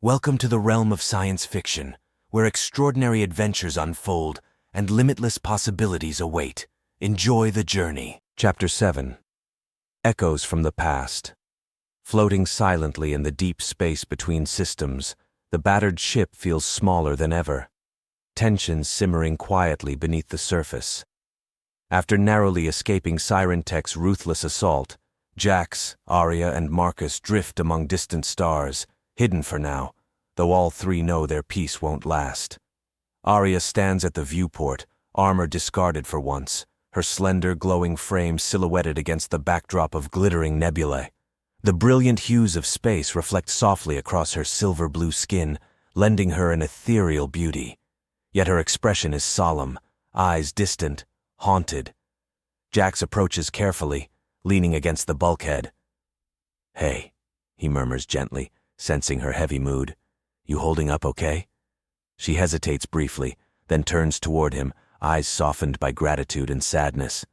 Welcome to the realm of science fiction, where extraordinary adventures unfold and limitless possibilities await. Enjoy the journey. Chapter 7. Echoes from the Past. Floating silently in the deep space between systems, the battered ship feels smaller than ever, tensions simmering quietly beneath the surface. After narrowly escaping Siren Tech's ruthless assault, Jax, Arya, and Marcus drift among distant stars, hidden for now, though all three know their peace won't last. Arya stands at the viewport, armor discarded for once, her slender, glowing frame silhouetted against the backdrop of glittering nebulae. The brilliant hues of space reflect softly across her silver-blue skin, lending her an ethereal beauty. Yet her expression is solemn, eyes distant, haunted. Jax approaches carefully, leaning against the bulkhead. "Hey," he murmurs gently, sensing her heavy mood. "You holding up okay?" She hesitates briefly, then turns toward him, eyes softened by gratitude and sadness.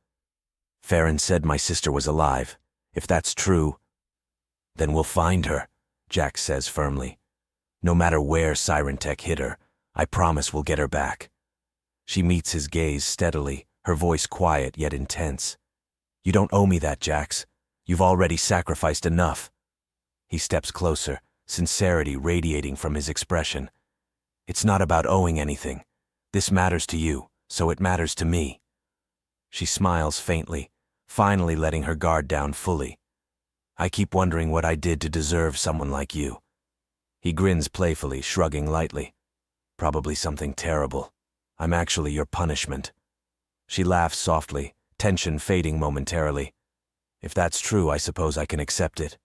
"Farron said my sister was alive. If that's true, then we'll find her," Jax says firmly. "No matter where Siren Tech hid her, I promise we'll get her back." She meets his gaze steadily, her voice quiet yet intense. "You don't owe me that, Jax. You've already sacrificed enough." He steps closer, sincerity radiating from his expression. "It's not about owing anything. This matters to you, so it matters to me." She smiles faintly, finally letting her guard down fully. "I keep wondering what I did to deserve someone like you." He grins playfully, shrugging lightly. "Probably something terrible. I'm actually your punishment." She laughs softly, tension fading momentarily. "If that's true, I suppose I can accept it."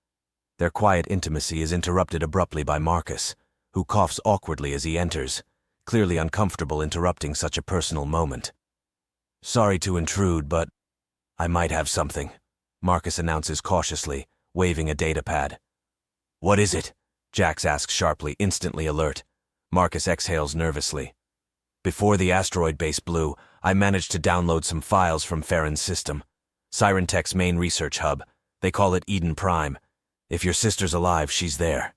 Their quiet intimacy is interrupted abruptly by Marcus, who coughs awkwardly as he enters, clearly uncomfortable interrupting such a personal moment. "Sorry to intrude, but I might have something," Marcus announces cautiously, waving a datapad. "What is it?" Jax asks sharply, instantly alert. Marcus exhales nervously. "Before the asteroid base blew, I managed to download some files from Farron's system. Siren Tech's main research hub. They call it Eden Prime. If your sister's alive, she's there."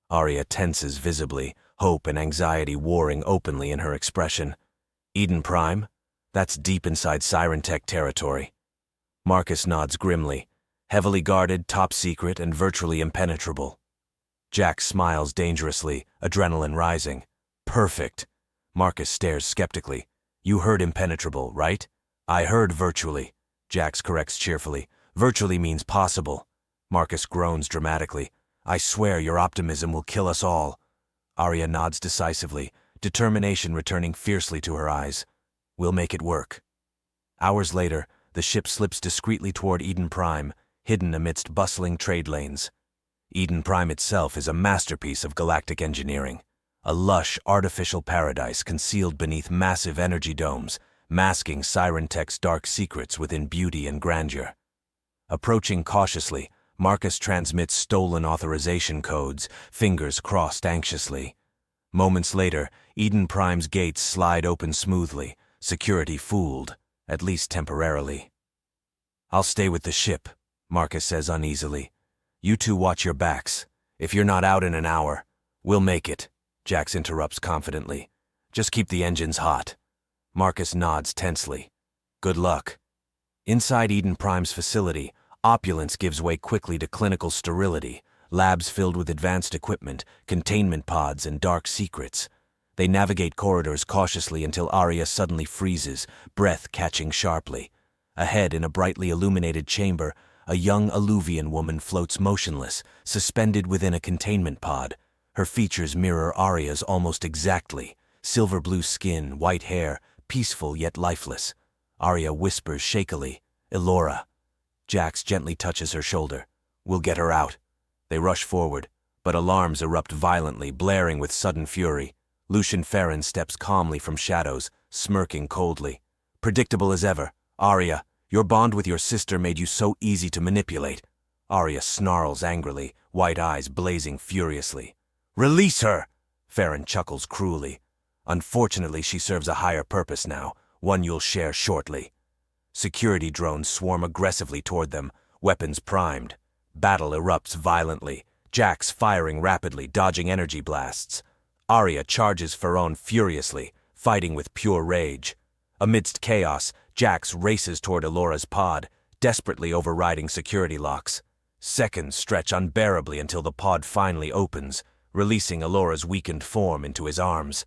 Arya tenses visibly, hope and anxiety warring openly in her expression. "Eden Prime? That's deep inside Siren Tech territory." Marcus nods grimly. Heavily guarded, top secret, and virtually impenetrable. Jax smiles dangerously, adrenaline rising. "Perfect." Marcus stares skeptically. "You heard impenetrable, right?" "I heard virtually," Jax corrects cheerfully. "Virtually means possible." Marcus groans dramatically. "I swear your optimism will kill us all." Arya nods decisively, determination returning fiercely to her eyes. "We'll make it work." Hours later, the ship slips discreetly toward Eden Prime, hidden amidst bustling trade lanes. Eden Prime itself is a masterpiece of galactic engineering. A lush, artificial paradise concealed beneath massive energy domes, masking Siren Tech's dark secrets within beauty and grandeur. Approaching cautiously, Marcus transmits stolen authorization codes, fingers crossed anxiously. Moments later, Eden Prime's gates slide open smoothly, security fooled, at least temporarily. "I'll stay with the ship," Marcus says uneasily. "You two watch your backs. If you're not out in an hour, we'll make it," Jax interrupts confidently. "Just keep the engines hot." Marcus nods tensely. "Good luck." Inside Eden Prime's facility, opulence gives way quickly to clinical sterility, labs filled with advanced equipment, containment pods, and dark secrets. They navigate corridors cautiously until Arya suddenly freezes, breath catching sharply. Ahead, in a brightly illuminated chamber, a young Alluvian woman floats motionless, suspended within a containment pod. Her features mirror Arya's almost exactly. Silver-blue skin, white hair, peaceful yet lifeless. Arya whispers shakily, "Elora." Jax gently touches her shoulder. "We'll get her out." They rush forward, but alarms erupt violently, blaring with sudden fury. Lucian Farron steps calmly from shadows, smirking coldly. "Predictable as ever. Arya, your bond with your sister made you so easy to manipulate." Arya snarls angrily, white eyes blazing furiously. "Release her!" Farron chuckles cruelly. "Unfortunately, she serves a higher purpose now, one you'll share shortly." Security drones swarm aggressively toward them, weapons primed. Battle erupts violently. Jax firing rapidly, dodging energy blasts. Arya charges Pharaon furiously, fighting with pure rage. Amidst chaos, Jax races toward Elora's pod, desperately overriding security locks. Seconds stretch unbearably until the pod finally opens, releasing Elora's weakened form into his arms.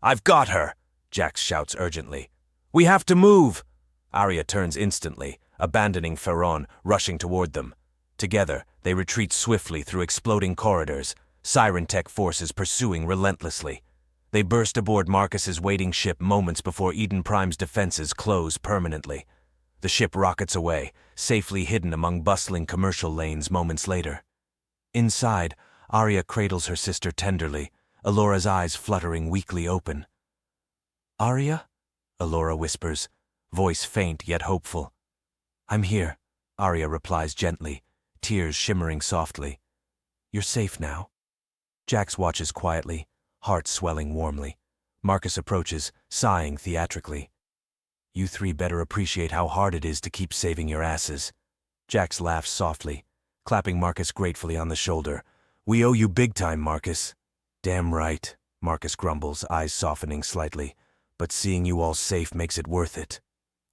"I've got her!" Jax shouts urgently. "We have to move!" Arya turns instantly, abandoning Pharaon, rushing toward them. Together, they retreat swiftly through exploding corridors, Siren Tech forces pursuing relentlessly. They burst aboard Marcus's waiting ship moments before Eden Prime's defenses close permanently. The ship rockets away, safely hidden among bustling commercial lanes moments later. Inside, Arya cradles her sister tenderly, Elora's eyes fluttering weakly open. "Arya?" Elora whispers, voice faint yet hopeful. "I'm here," Arya replies gently, tears shimmering softly. "You're safe now." Jax watches quietly, heart swelling warmly. Marcus approaches, sighing theatrically. "You three better appreciate how hard it is to keep saving your asses." Jax laughs softly, clapping Marcus gratefully on the shoulder. "We owe you big time, Marcus." "Damn right," Marcus grumbles, eyes softening slightly. "But seeing you all safe makes it worth it."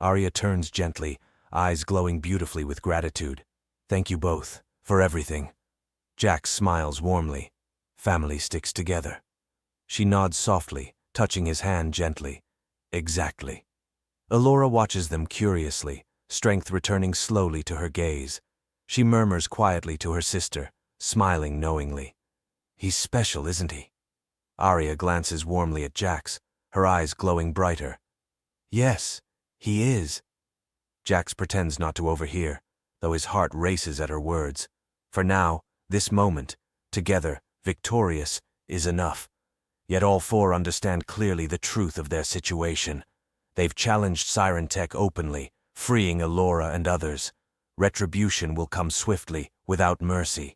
Arya turns gently, eyes glowing beautifully with gratitude. "Thank you both, for everything." Jax smiles warmly. Family sticks together. She nods softly, touching his hand gently. "Exactly." Elora watches them curiously, strength returning slowly to her gaze. She murmurs quietly to her sister, smiling knowingly. "He's special, isn't he?" Arya glances warmly at Jax, her eyes glowing brighter. "Yes, he is." Jax pretends not to overhear, though his heart races at her words. For now, this moment, together, victorious, is enough. Yet all four understand clearly the truth of their situation. They've challenged Siren Tech openly, freeing Elora and others. Retribution will come swiftly, without mercy.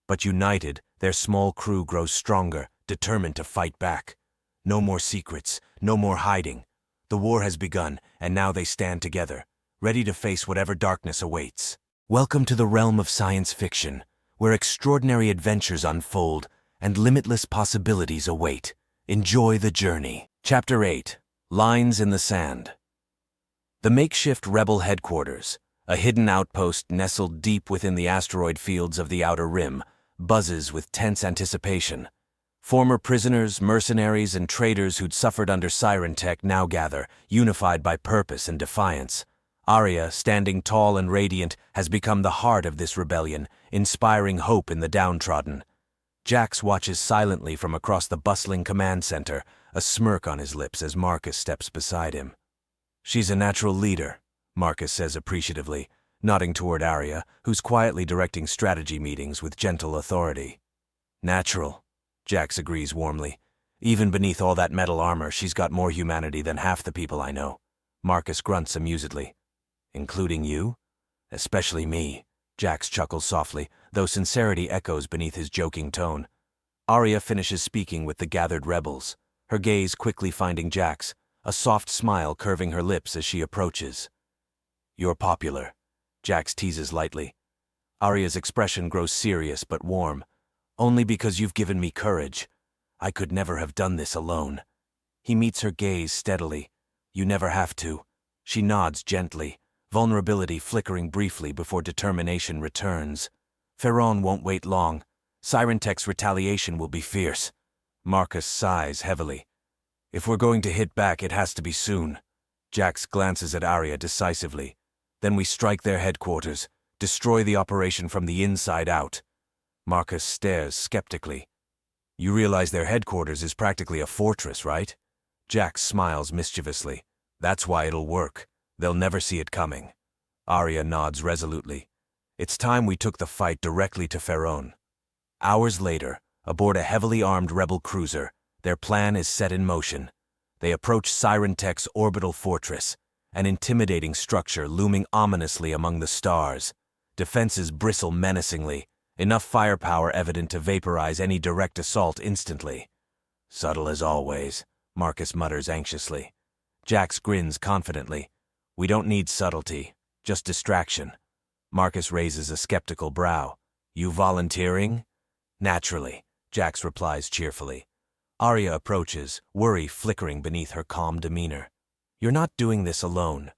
But united, their small crew grows stronger, determined to fight back. No more secrets, no more hiding. The war has begun, and now they stand together, ready to face whatever darkness awaits. Welcome to the realm of science fiction, where extraordinary adventures unfold and limitless possibilities await. Enjoy the journey. Chapter 8. Lines in the Sand. The makeshift rebel headquarters, a hidden outpost nestled deep within the asteroid fields of the Outer Rim, buzzes with tense anticipation. Former prisoners, mercenaries, and traders who'd suffered under Siren Tech now gather, unified by purpose and defiance. Arya, standing tall and radiant, has become the heart of this rebellion, inspiring hope in the downtrodden. Jax watches silently from across the bustling command center, a smirk on his lips as Marcus steps beside him. "She's a natural leader," Marcus says appreciatively, nodding toward Arya, who's quietly directing strategy meetings with gentle authority. "Natural," Jax agrees warmly. "Even beneath all that metal armor, she's got more humanity than half the people I know." Marcus grunts amusedly. "Including you?" "Especially me," Jax chuckles softly, though sincerity echoes beneath his joking tone. Arya finishes speaking with the gathered rebels, her gaze quickly finding Jax, a soft smile curving her lips as she approaches. "You're popular," Jax teases lightly. Arya's expression grows serious but warm. "Only because you've given me courage. I could never have done this alone." He meets her gaze steadily. "You never have to." She nods gently, vulnerability flickering briefly before determination returns. "Pharaon won't wait long. Siren Tech's retaliation will be fierce." Marcus sighs heavily. "If we're going to hit back, it has to be soon." Jax glances at Arya decisively. "Then we strike their headquarters, destroy the operation from the inside out." Marcus stares skeptically. "You realize their headquarters is practically a fortress, right?" Jax smiles mischievously. "That's why it'll work. They'll never see it coming." Arya nods resolutely. "It's time we took the fight directly to Pharaon." Hours later, aboard a heavily armed rebel cruiser, their plan is set in motion. They approach Siren Tech's orbital fortress, an intimidating structure looming ominously among the stars. Defenses bristle menacingly, enough firepower evident to vaporize any direct assault instantly. "Subtle as always," Marcus mutters anxiously. Jax grins confidently. "We don't need subtlety, just distraction." Marcus raises a skeptical brow. "You volunteering?" Naturally, Jax replies cheerfully. Arya approaches, worry flickering beneath her calm demeanor. You're not doing this alone.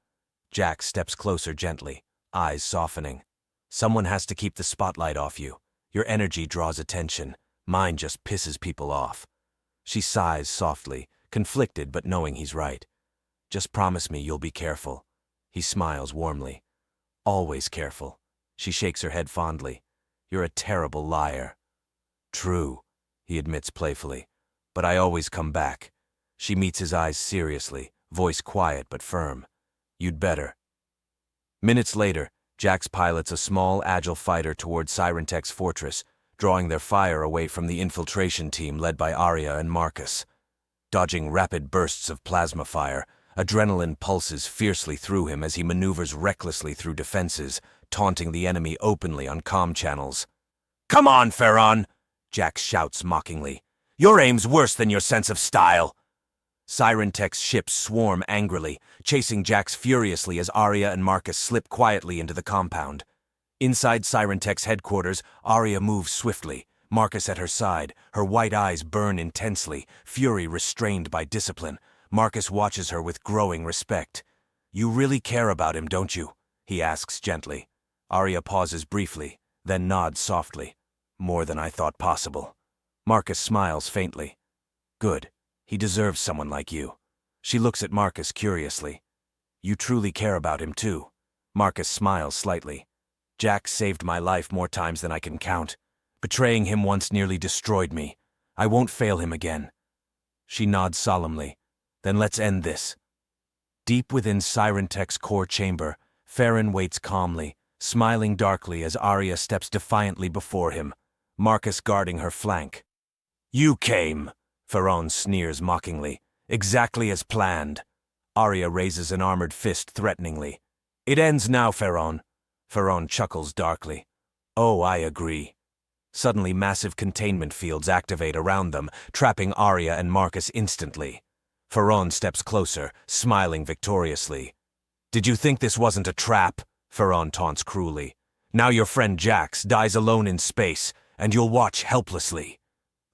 Jax steps closer gently, eyes softening. Someone has to keep the spotlight off you. Your energy draws attention. Mine just pisses people off. She sighs softly, conflicted but knowing he's right. Just promise me you'll be careful. He smiles warmly. Always careful. She shakes her head fondly. You're a terrible liar. True, he admits playfully, but I always come back. She meets his eyes seriously, voice quiet but firm. You'd better. Minutes later, Jax pilots a small, agile fighter toward Sirentech's fortress, drawing their fire away from the infiltration team led by Arya and Marcus. Dodging rapid bursts of plasma fire, adrenaline pulses fiercely through him as he maneuvers recklessly through defenses, taunting the enemy openly on comm channels. Come on, Ferron! Jax shouts mockingly. Your aim's worse than your sense of style. Sirentech's ships swarm angrily, chasing Jax furiously as Arya and Marcus slip quietly into the compound. Inside Sirentech's headquarters, Arya moves swiftly, Marcus at her side, her white eyes burn intensely, fury restrained by discipline. Marcus watches her with growing respect. You really care about him, don't you? He asks gently. Arya pauses briefly, then nods softly. More than I thought possible. Marcus smiles faintly. Good. He deserves someone like you. She looks at Marcus curiously. You truly care about him too. Marcus smiles slightly. Jax saved my life more times than I can count. Betraying him once nearly destroyed me. I won't fail him again. She nods solemnly. Then let's end this. Deep within Sirentech's core chamber, Ferron waits calmly, smiling darkly as Arya steps defiantly before him, Marcus guarding her flank. You came, Ferron sneers mockingly. Exactly as planned. Arya raises an armored fist threateningly. It ends now, Ferron. Ferron chuckles darkly. Oh, I agree. Suddenly massive containment fields activate around them, trapping Arya and Marcus instantly. Ferron steps closer, smiling victoriously. Did you think this wasn't a trap? Ferron taunts cruelly. Now your friend Jax dies alone in space, and you'll watch helplessly.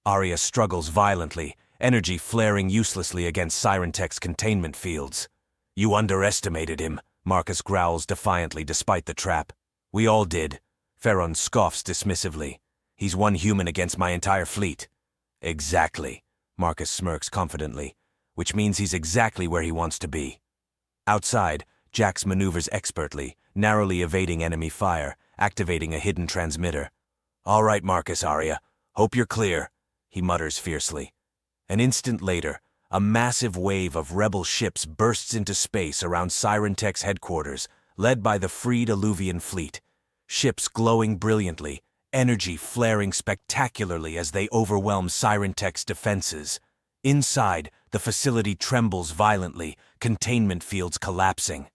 Arya struggles violently, energy flaring uselessly against Sirentech's containment fields. You underestimated him, Marcus growls defiantly despite the trap. We all did. Ferron scoffs dismissively. He's one human against my entire fleet. Exactly, Marcus smirks confidently, which means he's exactly where he wants to be. Outside, Jax maneuvers expertly, narrowly evading enemy fire, activating a hidden transmitter. All right, Marcus, Arya. Hope you're clear, he mutters fiercely. An instant later, a massive wave of rebel ships bursts into space around Sirentech's headquarters, led by the freed Illuvian fleet. Ships glowing brilliantly, energy flaring spectacularly as they overwhelm Sirentech's defenses. Inside, the facility trembles violently, containment fields collapsing.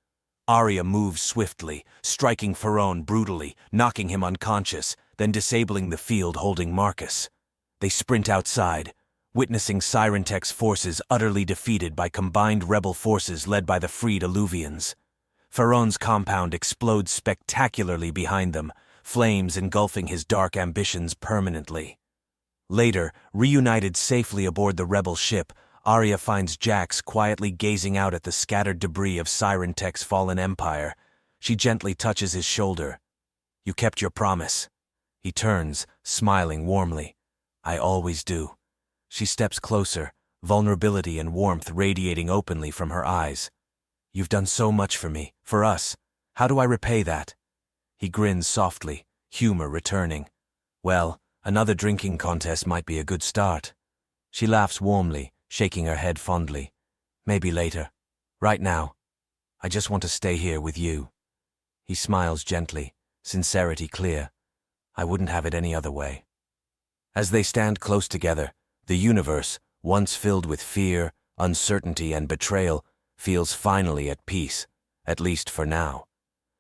Arya moves swiftly, striking Ferron brutally, knocking him unconscious, then disabling the field holding Marcus. They sprint outside, witnessing Sirentech's forces utterly defeated by combined rebel forces led by the freed Illuvians. Ferron's compound explodes spectacularly behind them, flames engulfing his dark ambitions permanently. Later, reunited safely aboard the rebel ship, Arya finds Jax quietly gazing out at the scattered debris of Sirentech's fallen empire. She gently touches his shoulder. You kept your promise. He turns, smiling warmly. I always do. She steps closer, vulnerability and warmth radiating openly from her eyes. You've done so much for me, for us. How do I repay that? He grins softly, humor returning. Well, another drinking contest might be a good start. She laughs warmly, shaking her head fondly. Maybe later. Right now. I just want to stay here with you. He smiles gently, sincerity clear. I wouldn't have it any other way. As they stand close together, the universe, once filled with fear, uncertainty, and betrayal, feels finally at peace, at least for now.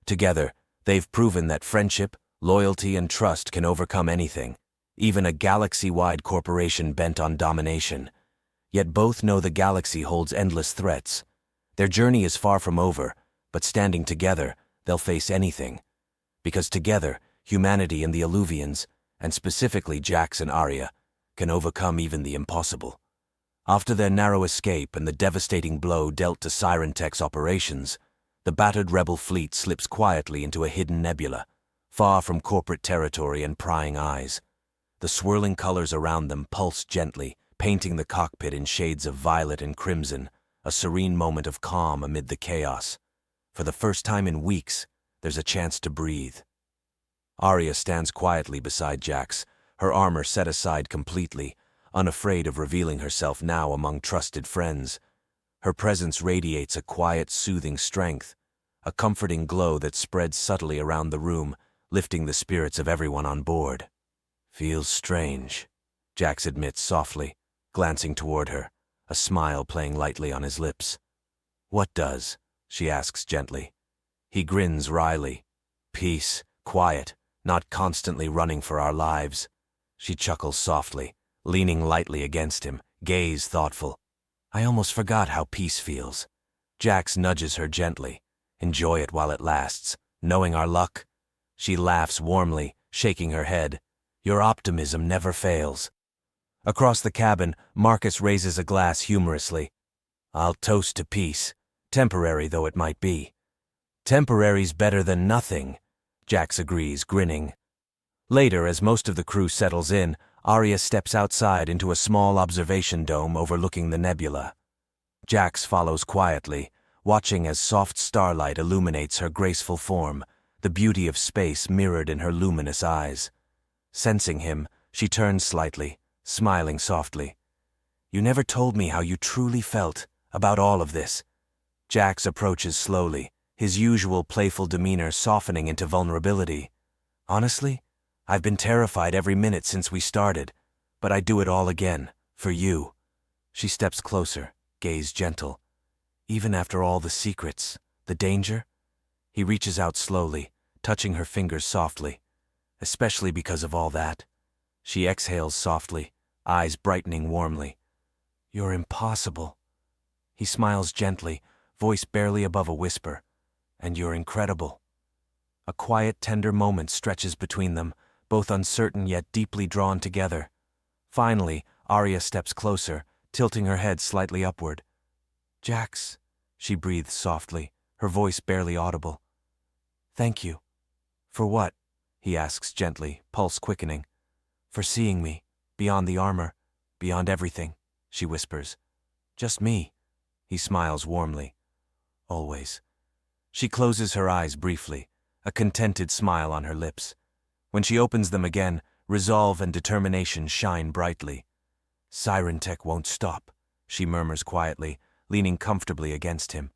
Together, they've proven that friendship, loyalty, and trust can overcome anything, even a galaxy-wide corporation bent on domination. Yet both know the galaxy holds endless threats. Their journey is far from over, but standing together, they'll face anything. Because together, humanity and the Illuvians, and specifically Jax and Arya, can overcome even the impossible. After their narrow escape and the devastating blow dealt to Siren Tech's operations, the battered rebel fleet slips quietly into a hidden nebula, far from corporate territory and prying eyes. The swirling colors around them pulse gently, painting the cockpit in shades of violet and crimson, a serene moment of calm amid the chaos. For the first time in weeks, there's a chance to breathe. Arya stands quietly beside Jax, her armor set aside completely, unafraid of revealing herself now among trusted friends. Her presence radiates a quiet, soothing strength, a comforting glow that spreads subtly around the room, lifting the spirits of everyone on board. "Feels strange," Jax admits softly, glancing toward her, a smile playing lightly on his lips. "What does?" she asks gently. He grins wryly. "Peace, quiet, not constantly running for our lives." She chuckles softly, leaning lightly against him, gaze thoughtful. "I almost forgot how peace feels." Jax nudges her gently. "Enjoy it while it lasts, knowing our luck." She laughs warmly, shaking her head. "Your optimism never fails." Across the cabin, Marcus raises a glass humorously. "I'll toast to peace, temporary though it might be." "Temporary's better than nothing," Jax agrees, grinning. Later, as most of the crew settles in, Arya steps outside into a small observation dome overlooking the nebula. Jax follows quietly, watching as soft starlight illuminates her graceful form, the beauty of space mirrored in her luminous eyes. Sensing him, she turns slightly, smiling softly. "You never told me how you truly felt about all of this." Jax approaches slowly, his usual playful demeanor softening into vulnerability. "Honestly, I've been terrified every minute since we started, but I'd do it all again, for you." She steps closer, gaze gentle. "Even after all the secrets, the danger?" He reaches out slowly, touching her fingers softly. "Especially because of all that." She exhales softly, eyes brightening warmly. "You're impossible." He smiles gently, voice barely above a whisper. "And you're incredible." A quiet, tender moment stretches between them, both uncertain yet deeply drawn together. Finally, Arya steps closer, tilting her head slightly upward. "Jax," she breathes softly, her voice barely audible. "Thank you." "For what?" he asks gently, pulse quickening. "For seeing me, beyond the armor, beyond everything," she whispers. "Just me." He smiles warmly. "Always." She closes her eyes briefly, a contented smile on her lips. When she opens them again, resolve and determination shine brightly. "Siren Tech won't stop," she murmurs quietly, leaning comfortably against him.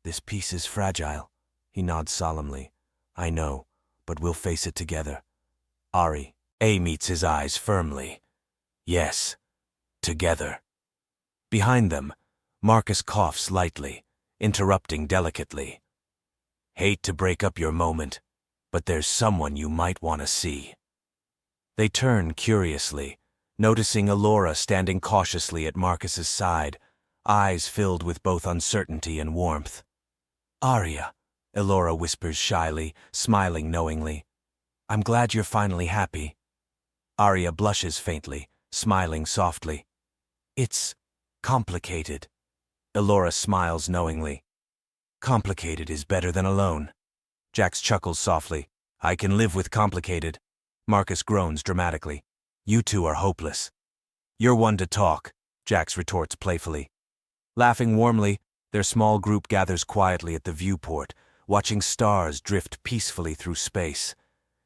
"This peace is fragile," he nods solemnly. "I know, but we'll face it together." A meets his eyes firmly. "Yes, together." Behind them, Marcus coughs lightly, interrupting delicately. "Hate to break up your moment, but there's someone you might want to see." They turn curiously, noticing Elora standing cautiously at Marcus's side, eyes filled with both uncertainty and warmth. "Arya," Elora whispers shyly, smiling knowingly. "I'm glad you're finally happy." Arya blushes faintly, smiling softly. "It's complicated." Elora smiles knowingly. "Complicated is better than alone." Jax chuckles softly. "I can live with complicated." Marcus groans dramatically. "You two are hopeless." "You're one to talk," Jax retorts playfully. Laughing warmly, their small group gathers quietly at the viewport, watching stars drift peacefully through space.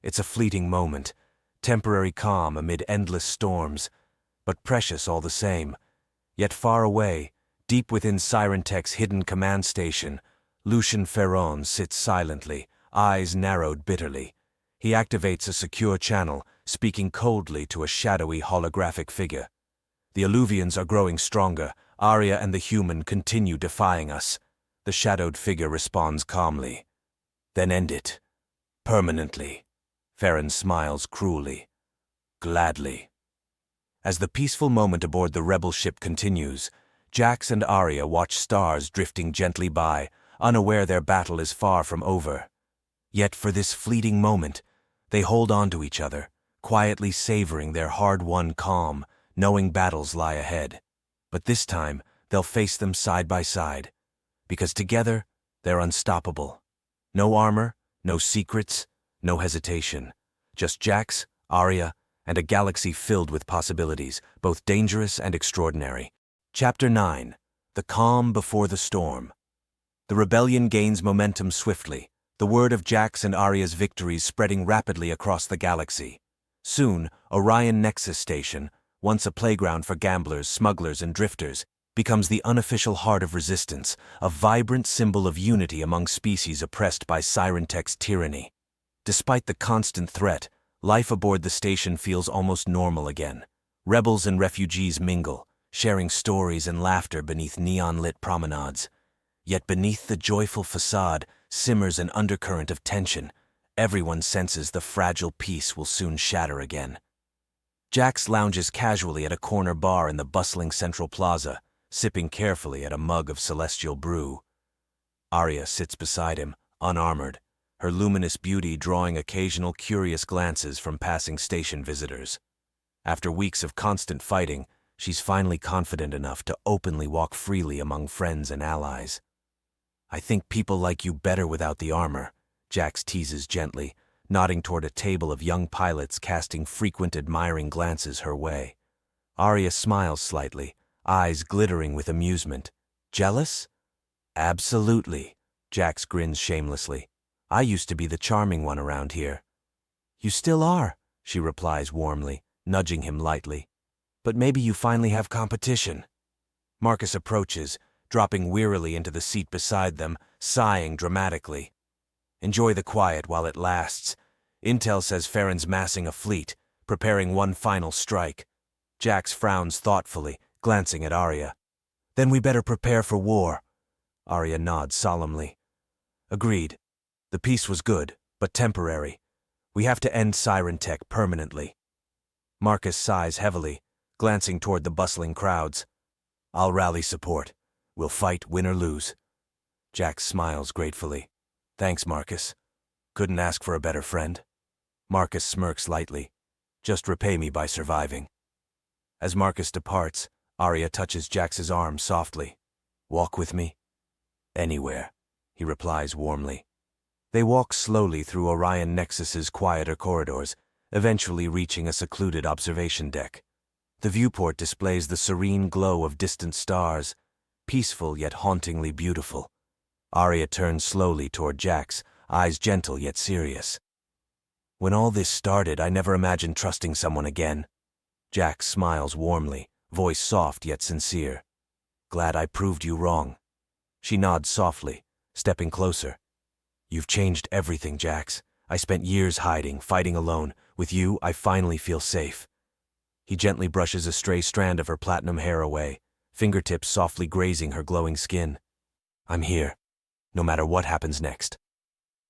It's a fleeting moment, temporary calm amid endless storms, but precious all the same. Yet far away, deep within Siren Tech's hidden command station, Lucien Ferron sits silently, eyes narrowed bitterly. He activates a secure channel, speaking coldly to a shadowy holographic figure. "The Alluvians are growing stronger. Arya and the human continue defying us." The shadowed figure responds calmly. "Then end it. Permanently." Ferron smiles cruelly. "Gladly." As the peaceful moment aboard the rebel ship continues, Jax and Arya watch stars drifting gently by, unaware their battle is far from over. Yet for this fleeting moment, they hold on to each other, quietly savoring their hard-won calm, knowing battles lie ahead. But this time, they'll face them side by side, because together, they're unstoppable. No armor, no secrets, no hesitation. Just Jax, Arya, and a galaxy filled with possibilities, both dangerous and extraordinary. Chapter 9. The Calm Before the Storm. The rebellion gains momentum swiftly, the word of Jax and Arya's victories spreading rapidly across the galaxy. Soon, Orion Nexus Station, once a playground for gamblers, smugglers, and drifters, becomes the unofficial heart of resistance, a vibrant symbol of unity among species oppressed by Siren Tech's tyranny. Despite the constant threat, life aboard the station feels almost normal again. Rebels and refugees mingle, sharing stories and laughter beneath neon-lit promenades. Yet beneath the joyful facade simmers an undercurrent of tension. Everyone senses the fragile peace will soon shatter again. Jax lounges casually at a corner bar in the bustling central plaza, sipping carefully at a mug of celestial brew. Arya sits beside him, unarmored, her luminous beauty drawing occasional curious glances from passing station visitors. After weeks of constant fighting, she's finally confident enough to openly walk freely among friends and allies. "I think people like you better without the armor," Jax teases gently, nodding toward a table of young pilots casting frequent admiring glances her way. Arya smiles slightly, eyes glittering with amusement. "Jealous?" "Absolutely," Jax grins shamelessly. "I used to be the charming one around here." "You still are," she replies warmly, nudging him lightly. "But maybe you finally have competition." Marcus approaches, dropping wearily into the seat beside them, sighing dramatically. "Enjoy the quiet while it lasts. Intel says Farron's massing a fleet, preparing one final strike." Jax frowns thoughtfully, glancing at Arya. "Then we better prepare for war." Arya nods solemnly. "Agreed. The peace was good, but temporary. We have to end Siren Tech permanently." Marcus sighs heavily, glancing toward the bustling crowds. "I'll rally support. We'll fight, win or lose." Jax smiles gratefully. "Thanks, Marcus. Couldn't ask for a better friend." Marcus smirks lightly. "Just repay me by surviving." As Marcus departs, Arya touches Jax's arm softly. "Walk with me?" "Anywhere," he replies warmly. They walk slowly through Orion Nexus's quieter corridors, eventually reaching a secluded observation deck. The viewport displays the serene glow of distant stars, peaceful yet hauntingly beautiful. Arya turns slowly toward Jax, eyes gentle yet serious. "When all this started, I never imagined trusting someone again." Jax smiles warmly, voice soft yet sincere. "Glad I proved you wrong." She nods softly, stepping closer. "You've changed everything, Jax. I spent years hiding, fighting alone. With you, I finally feel safe." He gently brushes a stray strand of her platinum hair away, fingertips softly grazing her glowing skin. "I'm here, no matter what happens next."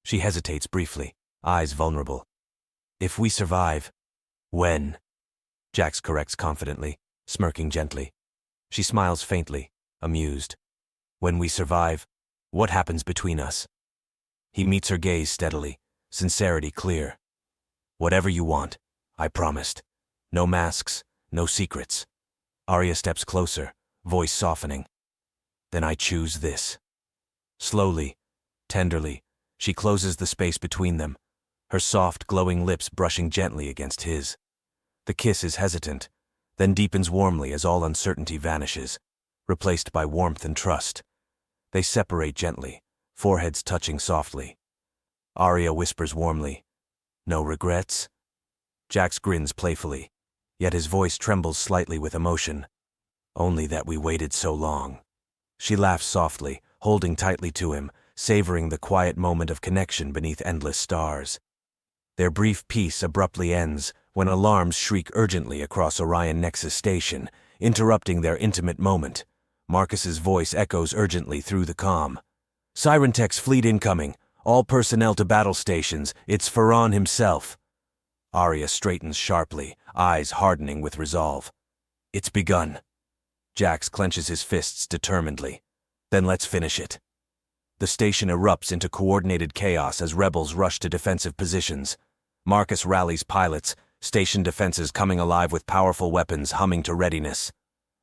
She hesitates briefly, eyes vulnerable. "If we survive..." "When?" Jax corrects confidently, smirking gently. She smiles faintly, amused. "When we survive, what happens between us?" He meets her gaze steadily, sincerity clear. "Whatever you want, I promised. No masks, no secrets." Arya steps closer, voice softening. "Then I choose this." Slowly, tenderly, she closes the space between them, her soft, glowing lips brushing gently against his. The kiss is hesitant, then deepens warmly as all uncertainty vanishes, replaced by warmth and trust. They separate gently, foreheads touching softly. Arya whispers warmly, "No regrets?" Jax grins playfully, yet his voice trembles slightly with emotion. "Only that we waited so long." She laughs softly, holding tightly to him, savoring the quiet moment of connection beneath endless stars. Their brief peace abruptly ends when alarms shriek urgently across Orion Nexus Station, interrupting their intimate moment. Marcus's voice echoes urgently through the comm. "Siren Tech's fleet incoming. All personnel to battle stations. It's Farron himself." Arya straightens sharply, eyes hardening with resolve. "It's begun." Jax clenches his fists determinedly. "Then let's finish it." The station erupts into coordinated chaos as rebels rush to defensive positions. Marcus rallies pilots, station defenses coming alive with powerful weapons humming to readiness.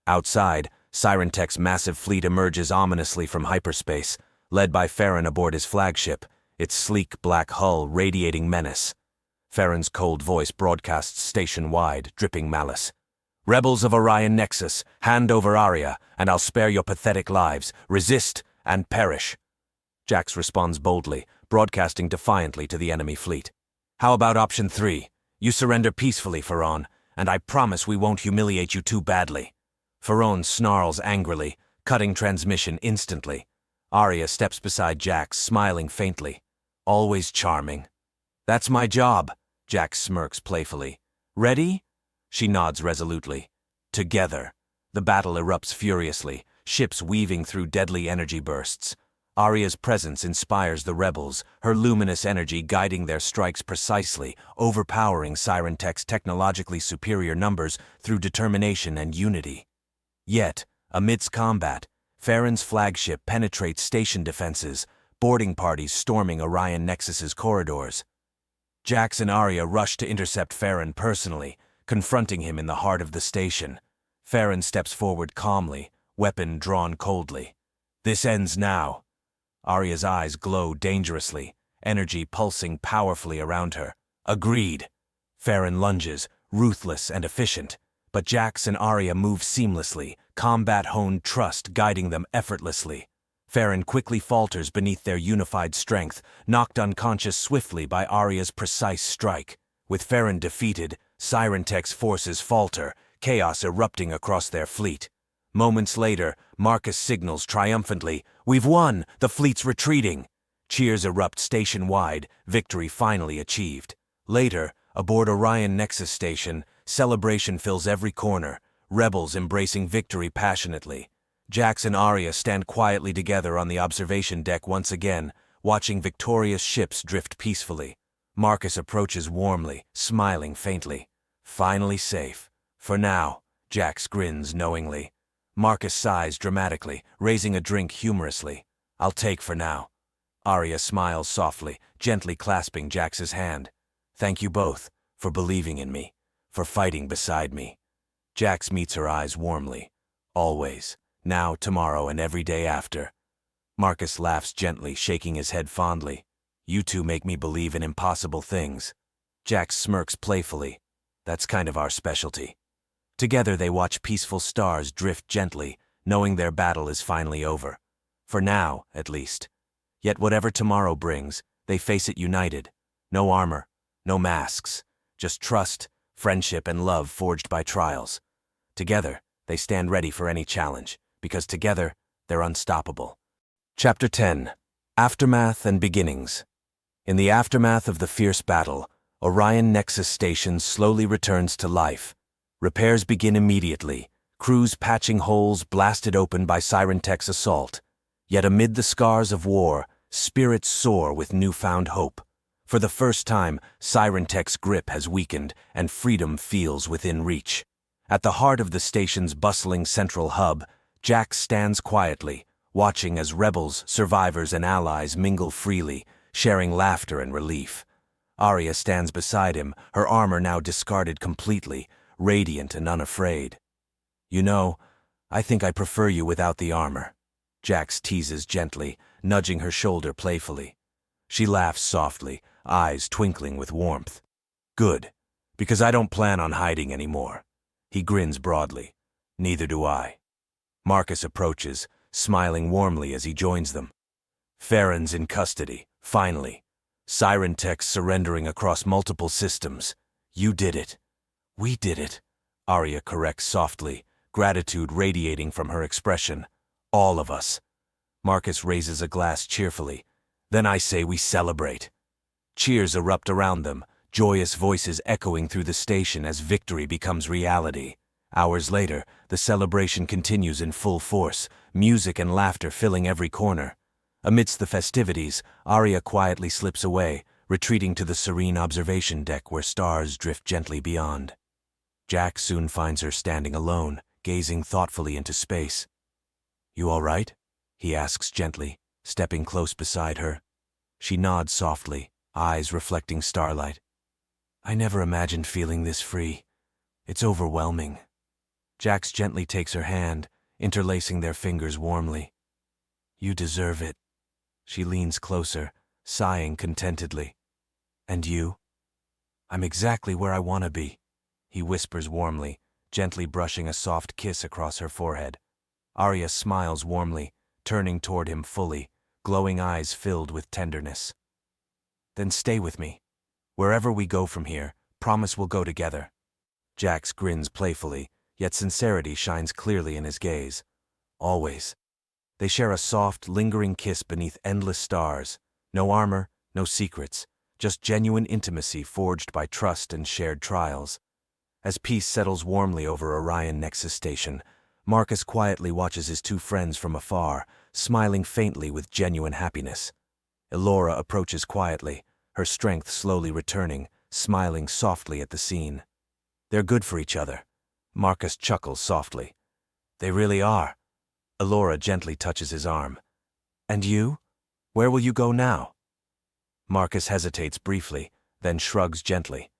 Outside, Siren Tech's massive fleet emerges ominously from hyperspace, led by Farron aboard his flagship, its sleek black hull radiating menace. Farron's cold voice broadcasts station-wide, dripping malice. "Rebels of Orion Nexus, hand over Aria, and I'll spare your pathetic lives. Resist and perish." Jax responds boldly, broadcasting defiantly to the enemy fleet. "How about option 3? You surrender peacefully, Farron, and I promise we won't humiliate you too badly." Farron snarls angrily, cutting transmission instantly. Aria steps beside Jax, smiling faintly. "Always charming." "That's my job," Jax smirks playfully. "Ready?" She nods resolutely. Together. The battle erupts furiously, ships weaving through deadly energy bursts. Aria's presence inspires the rebels, her luminous energy guiding their strikes precisely, overpowering Siren Tech's technologically superior numbers through determination and unity. Yet, amidst combat, Farron's flagship penetrates station defenses, boarding parties storming Orion Nexus's corridors. Jax and Aria rush to intercept Farron personally, confronting him in the heart of the station. Farron steps forward calmly, weapon drawn coldly. "This ends now." Aria's eyes glow dangerously, energy pulsing powerfully around her. "Agreed." Farron lunges, ruthless and efficient, but Jax and Aria move seamlessly, combat-honed trust guiding them effortlessly. Farron quickly falters beneath their unified strength, knocked unconscious swiftly by Aria's precise strike. With Farron defeated, Siren Tech's forces falter, chaos erupting across their fleet. Moments later, Marcus signals triumphantly, "We've won! The fleet's retreating!" Cheers erupt station-wide, victory finally achieved. Later, aboard Orion Nexus Station, celebration fills every corner, rebels embracing victory passionately. Jax and Aria stand quietly together on the observation deck once again, watching victorious ships drift peacefully. Marcus approaches warmly, smiling faintly. "Finally safe. For now," Jax grins knowingly. Marcus sighs dramatically, raising a drink humorously. "I'll take for now." Aria smiles softly, gently clasping Jax's hand. "Thank you both, for believing in me, for fighting beside me." Jax meets her eyes warmly. "Always. Now, tomorrow, and every day after." Marcus laughs gently, shaking his head fondly. "You two make me believe in impossible things." Jax smirks playfully. "That's kind of our specialty." Together they watch peaceful stars drift gently, knowing their battle is finally over. For now, at least. Yet whatever tomorrow brings, they face it united. No armor, no masks, just trust, friendship, and love forged by trials. Together, they stand ready for any challenge, because together, they're unstoppable. Chapter 10. Aftermath and Beginnings. In the aftermath of the fierce battle, Orion Nexus Station slowly returns to life. Repairs begin immediately, crews patching holes blasted open by Siren Tech's assault. Yet amid the scars of war, spirits soar with newfound hope. For the first time, Siren Tech's grip has weakened, and freedom feels within reach. At the heart of the station's bustling central hub, Jax stands quietly, watching as rebels, survivors, and allies mingle freely, sharing laughter and relief. Aria stands beside him, her armor now discarded completely, radiant and unafraid. "You know, I think I prefer you without the armor," Jax teases gently, nudging her shoulder playfully. She laughs softly, eyes twinkling with warmth. "Good, because I don't plan on hiding anymore." He grins broadly. "Neither do I." Marcus approaches, smiling warmly as he joins them. "Farron's in custody, finally. Siren Tech's surrendering across multiple systems. You did it." "We did it," Aria corrects softly, gratitude radiating from her expression. "All of us." Marcus raises a glass cheerfully. "Then I say we celebrate." Cheers erupt around them, joyous voices echoing through the station as victory becomes reality. Hours later, the celebration continues in full force, music and laughter filling every corner. Amidst the festivities, Aria quietly slips away, retreating to the serene observation deck where stars drift gently beyond. Jax soon finds her standing alone, gazing thoughtfully into space. "You all right?" he asks gently, stepping close beside her. She nods softly, eyes reflecting starlight. I never imagined feeling this free. It's overwhelming. Jax gently takes her hand, interlacing their fingers warmly. You deserve it. She leans closer, sighing contentedly. And you? I'm exactly where I want to be, he whispers warmly, gently brushing a soft kiss across her forehead. Arya smiles warmly, turning toward him fully, glowing eyes filled with tenderness. Then stay with me. Wherever we go from here, promise we'll go together. Jax grins playfully, yet sincerity shines clearly in his gaze. Always. They share a soft, lingering kiss beneath endless stars. No armor, no secrets, just genuine intimacy forged by trust and shared trials. As peace settles warmly over Orion Nexus Station, Marcus quietly watches his two friends from afar, smiling faintly with genuine happiness. Elora approaches quietly, her strength slowly returning, smiling softly at the scene. They're good for each other. Marcus chuckles softly. They really are. Elora gently touches his arm. And you? Where will you go now? Marcus hesitates briefly, then shrugs gently.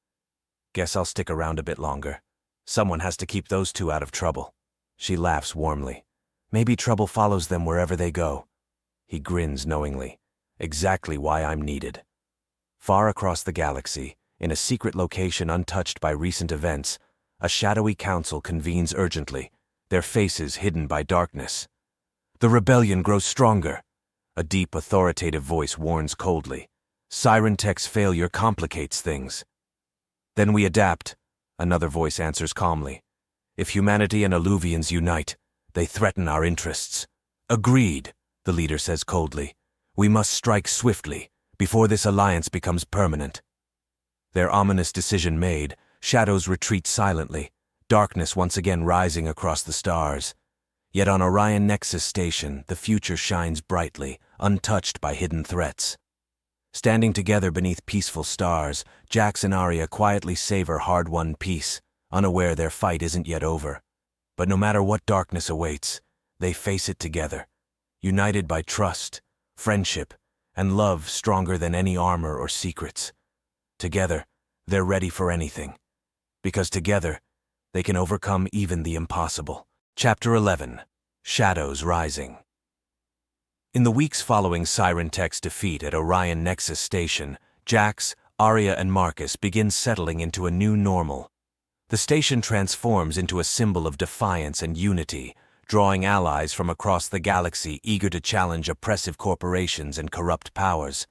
Guess I'll stick around a bit longer. Someone has to keep those two out of trouble. She laughs warmly. Maybe trouble follows them wherever they go. He grins knowingly. Exactly why I'm needed. Far across the galaxy, in a secret location untouched by recent events, a shadowy council convenes urgently, their faces hidden by darkness. The rebellion grows stronger. A deep, authoritative voice warns coldly. Siren Tech's failure complicates things. Then we adapt, another voice answers calmly. If humanity and Alluvians unite, they threaten our interests. Agreed, the leader says coldly. We must strike swiftly, before this alliance becomes permanent. Their ominous decision made, shadows retreat silently, darkness once again rising across the stars. Yet on Orion Nexus Station, the future shines brightly, untouched by hidden threats. Standing together beneath peaceful stars, Jax and Arya quietly savor hard-won peace, unaware their fight isn't yet over. But no matter what darkness awaits, they face it together, united by trust, friendship, and love stronger than any armor or secrets. Together, they're ready for anything. Because together, they can overcome even the impossible. Chapter 11. Shadows Rising. In the weeks following Siren Tech's defeat at Orion Nexus Station, Jax, Arya, and Marcus begin settling into a new normal. The station transforms into a symbol of defiance and unity, drawing allies from across the galaxy eager to challenge oppressive corporations and corrupt powers.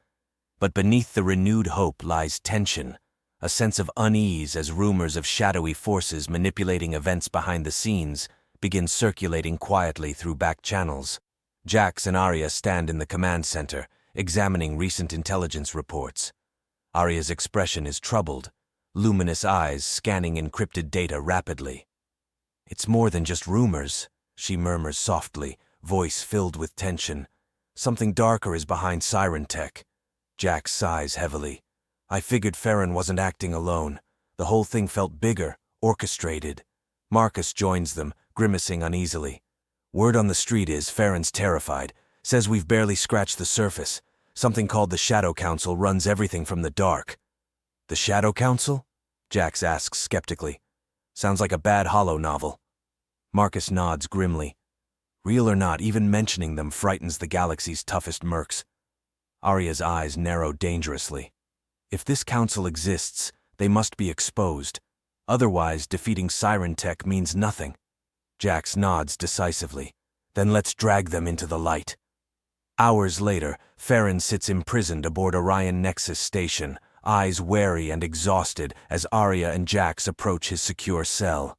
But beneath the renewed hope lies tension, a sense of unease as rumors of shadowy forces manipulating events behind the scenes begin circulating quietly through back channels. Jax and Arya stand in the command center, examining recent intelligence reports. Arya's expression is troubled, luminous eyes scanning encrypted data rapidly. It's more than just rumors, she murmurs softly, voice filled with tension. Something darker is behind Siren Tech. Jax sighs heavily. I figured Farron wasn't acting alone. The whole thing felt bigger, orchestrated. Marcus joins them, grimacing uneasily. Word on the street is Farron's terrified, says we've barely scratched the surface. Something called the Shadow Council runs everything from the dark. The Shadow Council? Jax asks skeptically. Sounds like a bad Hollow novel. Marcus nods grimly. Real or not, even mentioning them frightens the galaxy's toughest mercs. Arya's eyes narrow dangerously. If this council exists, they must be exposed. Otherwise, defeating Siren Tech means nothing. Jax nods decisively. Then let's drag them into the light. Hours later, Farron sits imprisoned aboard Orion Nexus Station, eyes wary and exhausted as Arya and Jax approach his secure cell.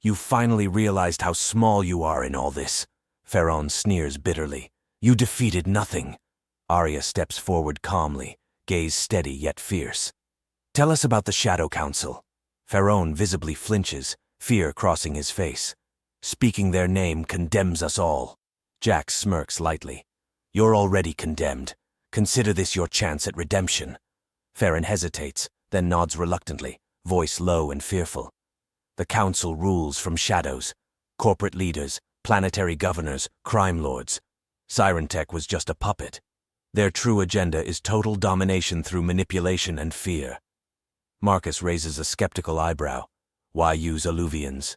You finally realized how small you are in all this, Farron sneers bitterly. You defeated nothing. Arya steps forward calmly, gaze steady yet fierce. Tell us about the Shadow Council. Farron visibly flinches, fear crossing his face. Speaking their name condemns us all. Jax smirks lightly. You're already condemned. Consider this your chance at redemption. Farron hesitates, then nods reluctantly, voice low and fearful. The council rules from shadows. Corporate leaders, planetary governors, crime lords. Siren Tech was just a puppet. Their true agenda is total domination through manipulation and fear. Marcus raises a skeptical eyebrow. Why use Alluvians?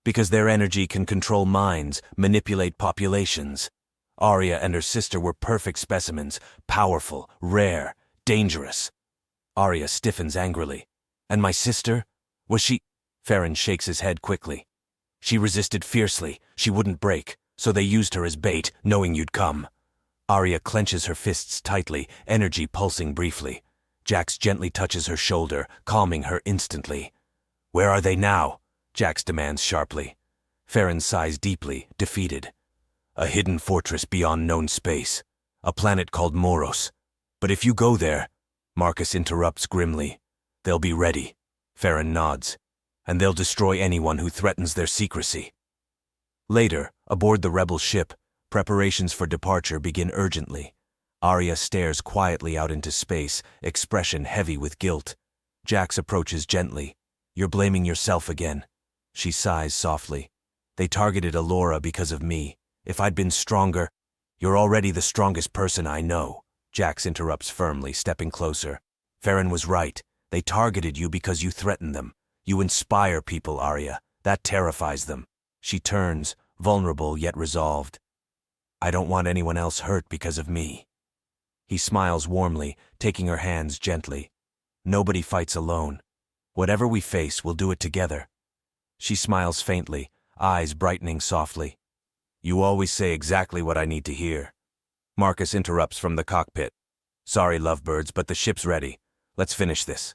Because their energy can control minds, manipulate populations. Arya and her sister were perfect specimens, powerful, rare, dangerous. Arya stiffens angrily. And my sister? Was she? Farron shakes his head quickly. She resisted fiercely. She wouldn't break, so they used her as bait, knowing you'd come. Arya clenches her fists tightly, energy pulsing briefly. Jax gently touches her shoulder, calming her instantly. Where are they now? Jax demands sharply. Farron sighs deeply, defeated. A hidden fortress beyond known space. A planet called Moros. But if you go there, Marcus interrupts grimly. They'll be ready. Farron nods. And they'll destroy anyone who threatens their secrecy. Later, aboard the rebel ship, preparations for departure begin urgently. Arya stares quietly out into space, expression heavy with guilt. Jax approaches gently. You're blaming yourself again. She sighs softly. They targeted Allura because of me. If I'd been stronger... You're already the strongest person I know. Jax interrupts firmly, stepping closer. Farron was right. They targeted you because you threaten them. You inspire people, Arya. That terrifies them. She turns, vulnerable yet resolved. I don't want anyone else hurt because of me. He smiles warmly, taking her hands gently. Nobody fights alone. Whatever we face, we'll do it together. She smiles faintly, eyes brightening softly. You always say exactly what I need to hear. Marcus interrupts from the cockpit. Sorry, lovebirds, but the ship's ready. Let's finish this.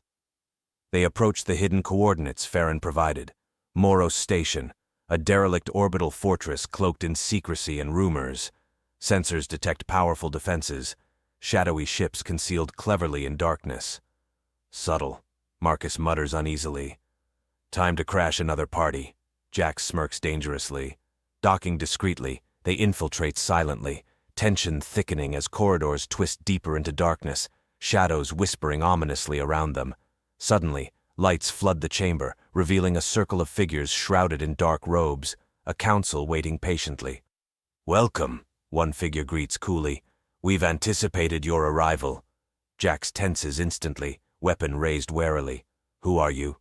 They approach the hidden coordinates Farron provided. Moros Station, a derelict orbital fortress cloaked in secrecy and rumors. Sensors detect powerful defenses. Shadowy ships concealed cleverly in darkness. Subtle, Marcus mutters uneasily. Time to crash another party. Jax smirks dangerously. Docking discreetly, they infiltrate silently, tension thickening as corridors twist deeper into darkness, shadows whispering ominously around them. Suddenly, lights flood the chamber, revealing a circle of figures shrouded in dark robes, a council waiting patiently. Welcome, one figure greets coolly. We've anticipated your arrival. Jax tenses instantly, weapon raised warily. Who are you?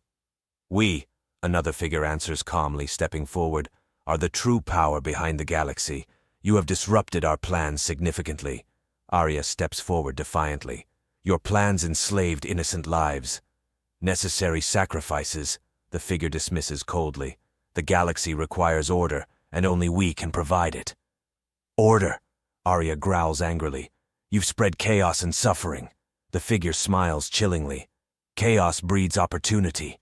We, another figure answers calmly, stepping forward, are the true power behind the galaxy. You have disrupted our plans significantly. Arya steps forward defiantly. Your plans enslaved innocent lives. Necessary sacrifices, the figure dismisses coldly. The galaxy requires order, and only we can provide it. Order, Arya growls angrily. You've spread chaos and suffering. The figure smiles chillingly. Chaos breeds opportunity.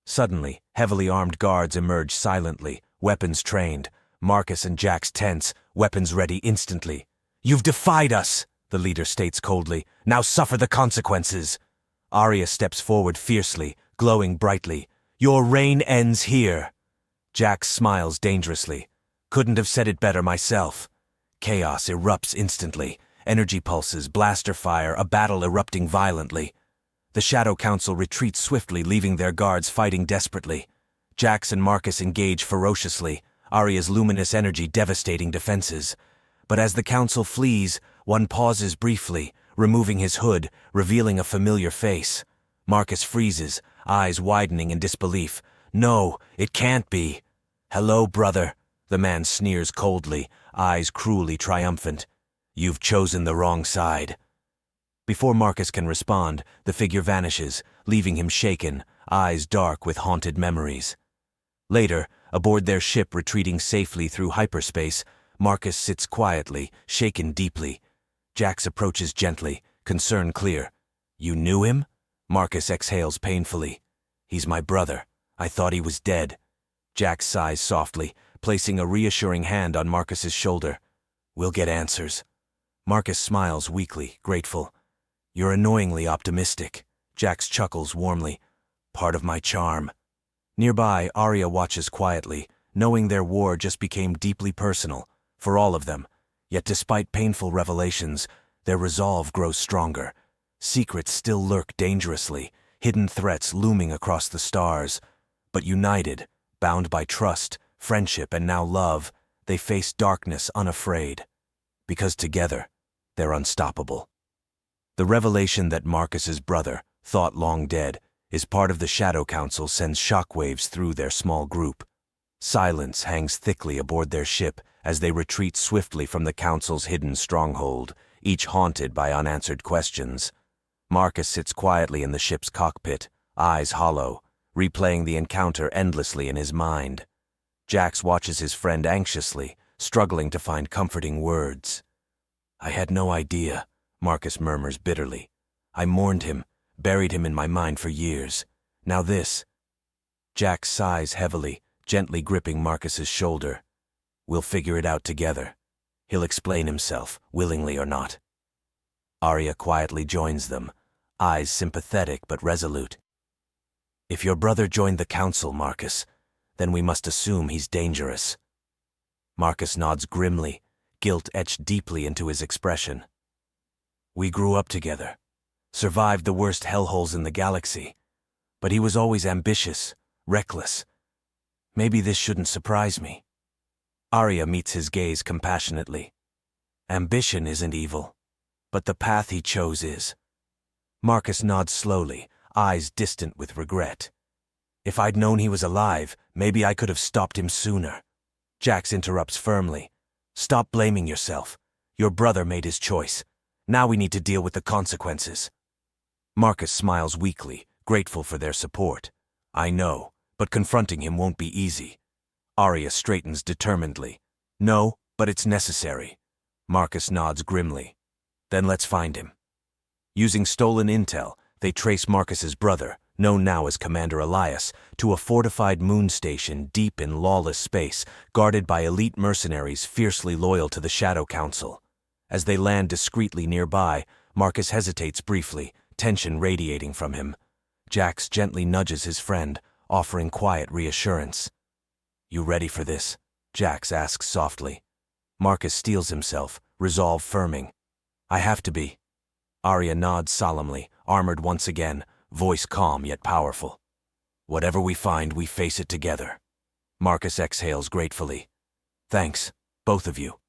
Suddenly, heavily armed guards emerge silently, weapons trained. Marcus and Jax tense, weapons ready instantly. You've defied us, the leader states coldly. Now suffer the consequences. Arya steps forward fiercely, glowing brightly. Your reign ends here. Jax smiles dangerously. Couldn't have said it better myself. Chaos erupts instantly. Energy pulses, blaster fire, a battle erupting violently. The Shadow Council retreats swiftly, leaving their guards fighting desperately. Jax and Marcus engage ferociously, Arya's luminous energy devastating defenses. But as the Council flees, one pauses briefly, removing his hood, revealing a familiar face. Marcus freezes, eyes widening in disbelief. No, it can't be. Hello, brother, the man sneers coldly, eyes cruelly triumphant. You've chosen the wrong side. Before Marcus can respond, the figure vanishes, leaving him shaken, eyes dark with haunted memories. Later, aboard their ship retreating safely through hyperspace, Marcus sits quietly, shaken deeply. Jax approaches gently, concern clear. You knew him? Marcus exhales painfully. He's my brother. I thought he was dead. Jax sighs softly, placing a reassuring hand on Marcus's shoulder. We'll get answers. Marcus smiles weakly, grateful. You're annoyingly optimistic. Jax chuckles warmly. Part of my charm. Nearby, Arya watches quietly, knowing their war just became deeply personal, for all of them. Yet despite painful revelations, their resolve grows stronger. Secrets still lurk dangerously, hidden threats looming across the stars. But united, bound by trust, friendship, and now love, they face darkness unafraid. Because together, they're unstoppable. The revelation that Marcus's brother, thought long dead, is part of the Shadow Council sends shockwaves through their small group. Silence hangs thickly aboard their ship as they retreat swiftly from the Council's hidden stronghold, each haunted by unanswered questions. Marcus sits quietly in the ship's cockpit, eyes hollow, replaying the encounter endlessly in his mind. Jax watches his friend anxiously, struggling to find comforting words. "I had no idea," Marcus murmurs bitterly. "I mourned him, buried him in my mind for years. Now this." Jax sighs heavily, gently gripping Marcus's shoulder. "We'll figure it out together. He'll explain himself, willingly or not." Arya quietly joins them, eyes sympathetic but resolute. "If your brother joined the council, Marcus, then we must assume he's dangerous." Marcus nods grimly, guilt etched deeply into his expression. "We grew up together, survived the worst hellholes in the galaxy, but he was always ambitious, reckless. Maybe this shouldn't surprise me." Arya meets his gaze compassionately. "Ambition isn't evil, but the path he chose is." Marcus nods slowly, eyes distant with regret. "If I'd known he was alive, maybe I could have stopped him sooner." Jax interrupts firmly. "Stop blaming yourself. Your brother made his choice. Now we need to deal with the consequences." Marcus smiles weakly, grateful for their support. "I know, but confronting him won't be easy." Arya straightens determinedly. "No, but it's necessary." Marcus nods grimly. "Then let's find him." Using stolen intel, they trace Marcus's brother, known now as Commander Elias, to a fortified moon station deep in lawless space, guarded by elite mercenaries fiercely loyal to the Shadow Council. As they land discreetly nearby, Marcus hesitates briefly, tension radiating from him. Jax gently nudges his friend, offering quiet reassurance. "You ready for this?" Jax asks softly. Marcus steels himself, resolve firming. "I have to be." Arya nods solemnly, armored once again, voice calm yet powerful. "Whatever we find, we face it together." Marcus exhales gratefully. "Thanks, both of you."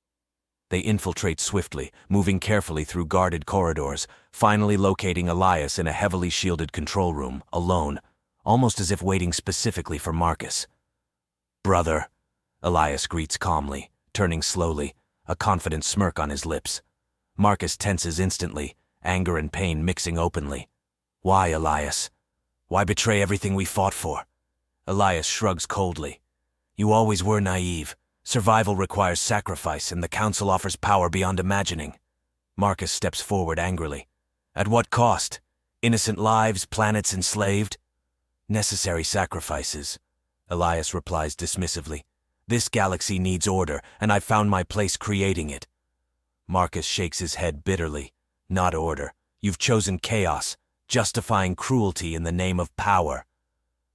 They infiltrate swiftly, moving carefully through guarded corridors, finally locating Elias in a heavily shielded control room, alone, almost as if waiting specifically for Marcus. "Brother," Elias greets calmly, turning slowly, a confident smirk on his lips. Marcus tenses instantly, anger and pain mixing openly. "Why, Elias? Why betray everything we fought for?" Elias shrugs coldly. "You always were naive. Survival requires sacrifice, and the Council offers power beyond imagining." Marcus steps forward angrily. "At what cost? Innocent lives, planets enslaved?" "Necessary sacrifices," Elias replies dismissively. "This galaxy needs order, and I've found my place creating it." Marcus shakes his head bitterly. "Not order. You've chosen chaos, justifying cruelty in the name of power."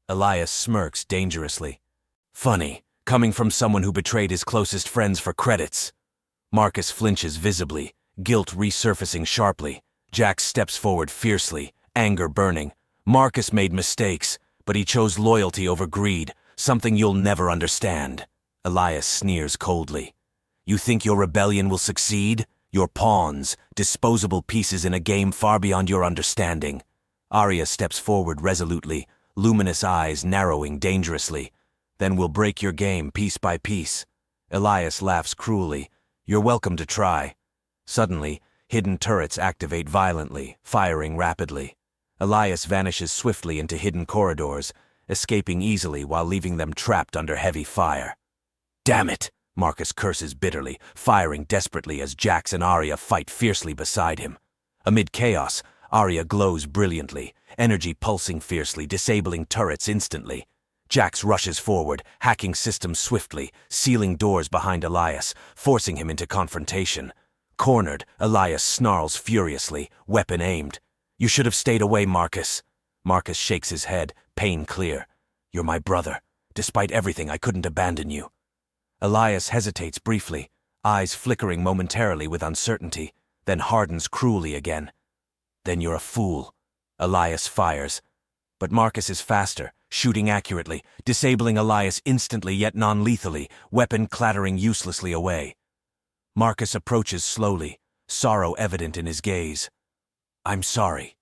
Elias smirks dangerously. "Funny, coming from someone who betrayed his closest friends for credits." Marcus flinches visibly, guilt resurfacing sharply. Jax steps forward fiercely, anger burning. "Marcus made mistakes, but he chose loyalty over greed, something you'll never understand." Elias sneers coldly. "You think your rebellion will succeed? You're pawns, disposable pieces in a game far beyond your understanding." Arya steps forward resolutely, luminous eyes narrowing dangerously. "Then we'll break your game piece by piece." Elias laughs cruelly. "You're welcome to try." Suddenly, hidden turrets activate violently, firing rapidly. Elias vanishes swiftly into hidden corridors, escaping easily while leaving them trapped under heavy fire. "Damn it!" Marcus curses bitterly, firing desperately as Jax and Arya fight fiercely beside him. Amid chaos, Arya glows brilliantly, energy pulsing fiercely, disabling turrets instantly. Jax rushes forward, hacking systems swiftly, sealing doors behind Elias, forcing him into confrontation. Cornered, Elias snarls furiously, weapon aimed. "You should have stayed away, Marcus." Marcus shakes his head, pain clear. "You're my brother. Despite everything, I couldn't abandon you." Elias hesitates briefly, eyes flickering momentarily with uncertainty, then hardens cruelly again. "Then you're a fool." Elias fires. But Marcus is faster, shooting accurately, disabling Elias instantly yet non-lethally, weapon clattering uselessly away. Marcus approaches slowly, sorrow evident in his gaze. "I'm sorry."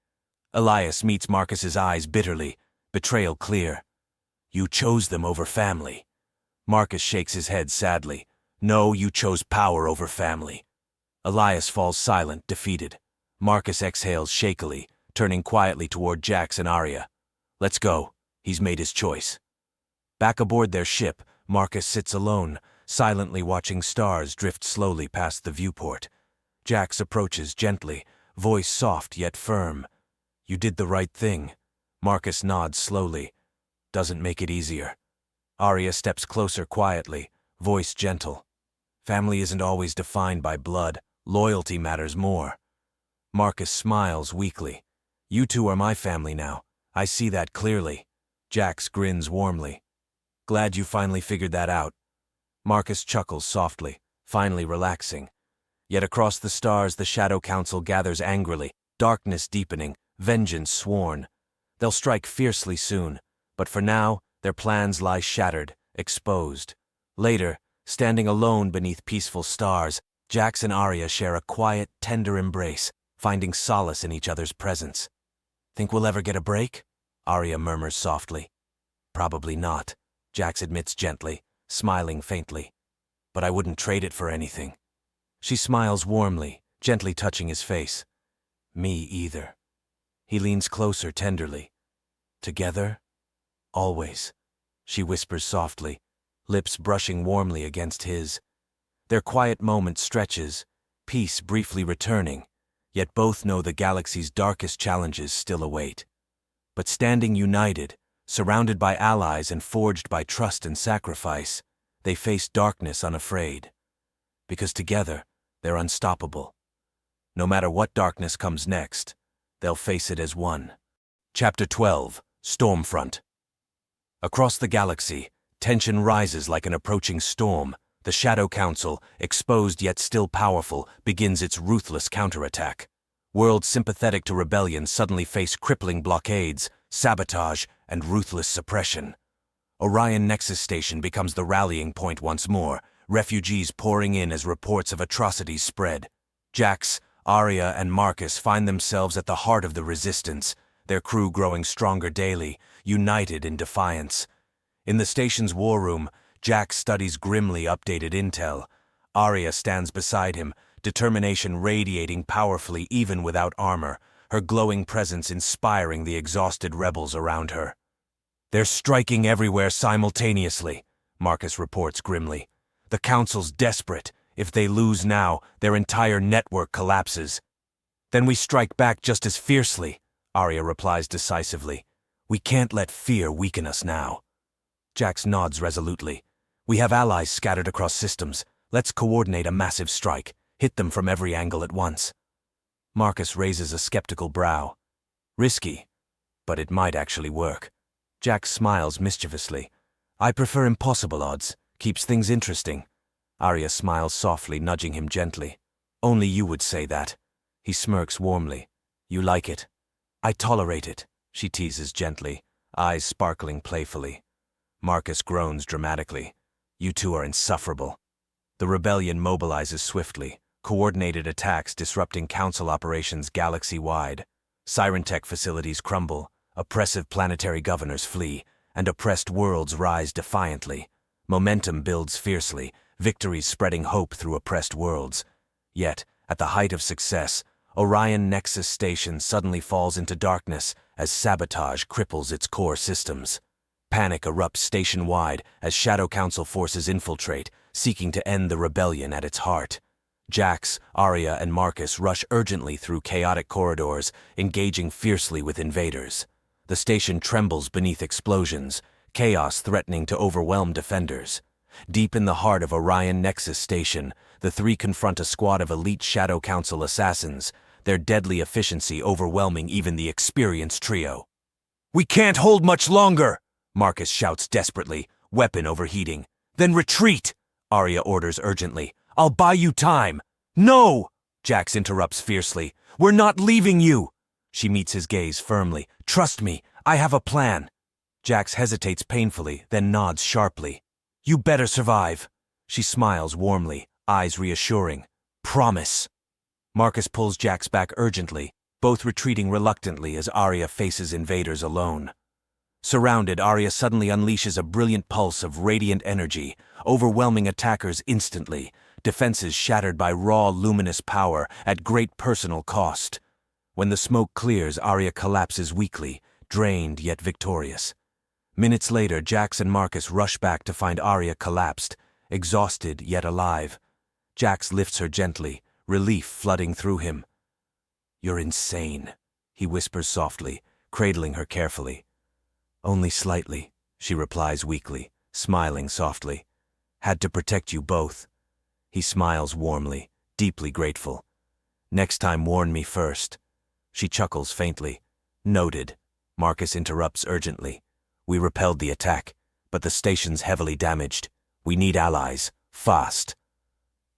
Elias meets Marcus's eyes bitterly, betrayal clear. You chose them over family. Marcus shakes his head sadly. No, you chose power over family. Elias falls silent, defeated. Marcus exhales shakily, turning quietly toward Jax and Arya. Let's go. He's made his choice. Back aboard their ship, Marcus sits alone, silently watching stars drift slowly past the viewport. Jax approaches gently, voice soft yet firm. You did the right thing. Marcus nods slowly. Doesn't make it easier. Arya steps closer quietly, voice gentle. Family isn't always defined by blood. Loyalty matters more. Marcus smiles weakly. You two are my family now. I see that clearly. Jax grins warmly. Glad you finally figured that out. Marcus chuckles softly, finally relaxing. Yet across the stars the Shadow Council gathers angrily, darkness deepening, vengeance sworn. They'll strike fiercely soon, but for now, their plans lie shattered, exposed. Later, standing alone beneath peaceful stars, Jax and Arya share a quiet, tender embrace, finding solace in each other's presence. Think we'll ever get a break? Arya murmurs softly. Probably not, Jax admits gently, smiling faintly. But I wouldn't trade it for anything. She smiles warmly, gently touching his face. Me either. He leans closer tenderly. Together? Always, she whispers softly, lips brushing warmly against his. Their quiet moment stretches, peace briefly returning, yet both know the galaxy's darkest challenges still await. But standing united, surrounded by allies and forged by trust and sacrifice, they face darkness unafraid. Because together, they're unstoppable. No matter what darkness comes next, they'll face it as one. Chapter 12, Stormfront. Across the galaxy, tension rises like an approaching storm. The Shadow Council, exposed yet still powerful, begins its ruthless counterattack. Worlds sympathetic to rebellion suddenly face crippling blockades, sabotage, and ruthless suppression. Orion Nexus Station becomes the rallying point once more, refugees pouring in as reports of atrocities spread. Jax, Arya, and Marcus find themselves at the heart of the resistance, their crew growing stronger daily, united in defiance. In the station's war room, Jax studies grimly updated intel. Arya stands beside him, determination radiating powerfully even without armor, her glowing presence inspiring the exhausted rebels around her. They're striking everywhere simultaneously, Marcus reports grimly. The Council's desperate. If they lose now, their entire network collapses. Then we strike back just as fiercely, Arya replies decisively. We can't let fear weaken us now. Jax nods resolutely. We have allies scattered across systems. Let's coordinate a massive strike, hit them from every angle at once. Marcus raises a skeptical brow. Risky, but it might actually work. Jax smiles mischievously. I prefer impossible odds. Keeps things interesting. Arya smiles softly, nudging him gently. Only you would say that. He smirks warmly. You like it? I tolerate it, she teases gently, eyes sparkling playfully. Marcus groans dramatically. You two are insufferable. The rebellion mobilizes swiftly, coordinated attacks disrupting Council operations galaxy-wide. Siren Tech facilities crumble, oppressive planetary governors flee, and oppressed worlds rise defiantly. Momentum builds fiercely, victories spreading hope through oppressed worlds. Yet, at the height of success, Orion Nexus Station suddenly falls into darkness as sabotage cripples its core systems. Panic erupts station-wide as Shadow Council forces infiltrate, seeking to end the rebellion at its heart. Jax, Arya, and Marcus rush urgently through chaotic corridors, engaging fiercely with invaders. The station trembles beneath explosions, chaos threatening to overwhelm defenders. Deep in the heart of Orion Nexus Station, the three confront a squad of elite Shadow Council assassins, their deadly efficiency overwhelming even the experienced trio. We can't hold much longer, Marcus shouts desperately, weapon overheating. Then retreat, Arya orders urgently. I'll buy you time. No, Jax interrupts fiercely. We're not leaving you. She meets his gaze firmly. Trust me, I have a plan. Jax hesitates painfully, then nods sharply. You better survive. She smiles warmly, eyes reassuring. Promise. Marcus pulls Jax back urgently. both retreating reluctantly as Arya faces invaders alone. Surrounded, Arya suddenly unleashes a brilliant pulse of radiant energy, overwhelming attackers instantly, defenses shattered by raw luminous power at great personal cost. When the smoke clears, Arya collapses weakly, drained yet victorious. Minutes later, Jax and Marcus rush back to find Arya collapsed, exhausted yet alive. Jax lifts her gently, relief flooding through him. "You're insane," he whispers softly, cradling her carefully. "Only slightly," she replies weakly, smiling softly. "Had to protect you both." He smiles warmly, deeply grateful. "Next time warn me first." She chuckles faintly. "Noted." Marcus interrupts urgently. "We repelled the attack, but the station's heavily damaged. We need allies, fast."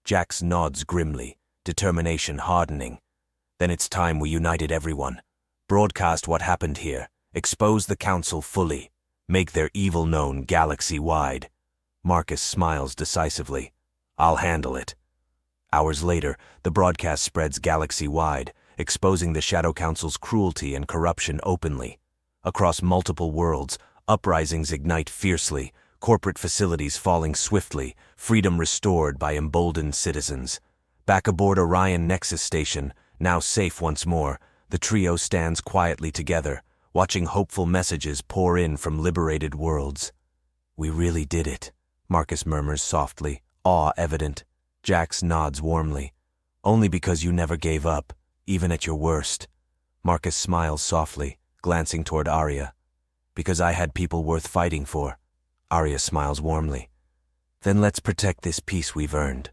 Jax nods grimly, determination hardening. "Then it's time we united everyone. Broadcast what happened here. Expose the council fully. Make their evil known galaxy-wide." Marcus smiles decisively. "I'll handle it." Hours later, the broadcast spreads galaxy-wide, exposing the Shadow Council's cruelty and corruption openly. Across multiple worlds, uprisings ignite fiercely, corporate facilities falling swiftly, freedom restored by emboldened citizens. Back aboard Orion Nexus Station, now safe once more, the trio stands quietly together, watching hopeful messages pour in from liberated worlds. "We really did it," Marcus murmurs softly, awe evident. Jax nods warmly. "Only because you never gave up, even at your worst." Marcus smiles softly, glancing toward Arya. "Because I had people worth fighting for." Arya smiles warmly. "Then let's protect this peace we've earned."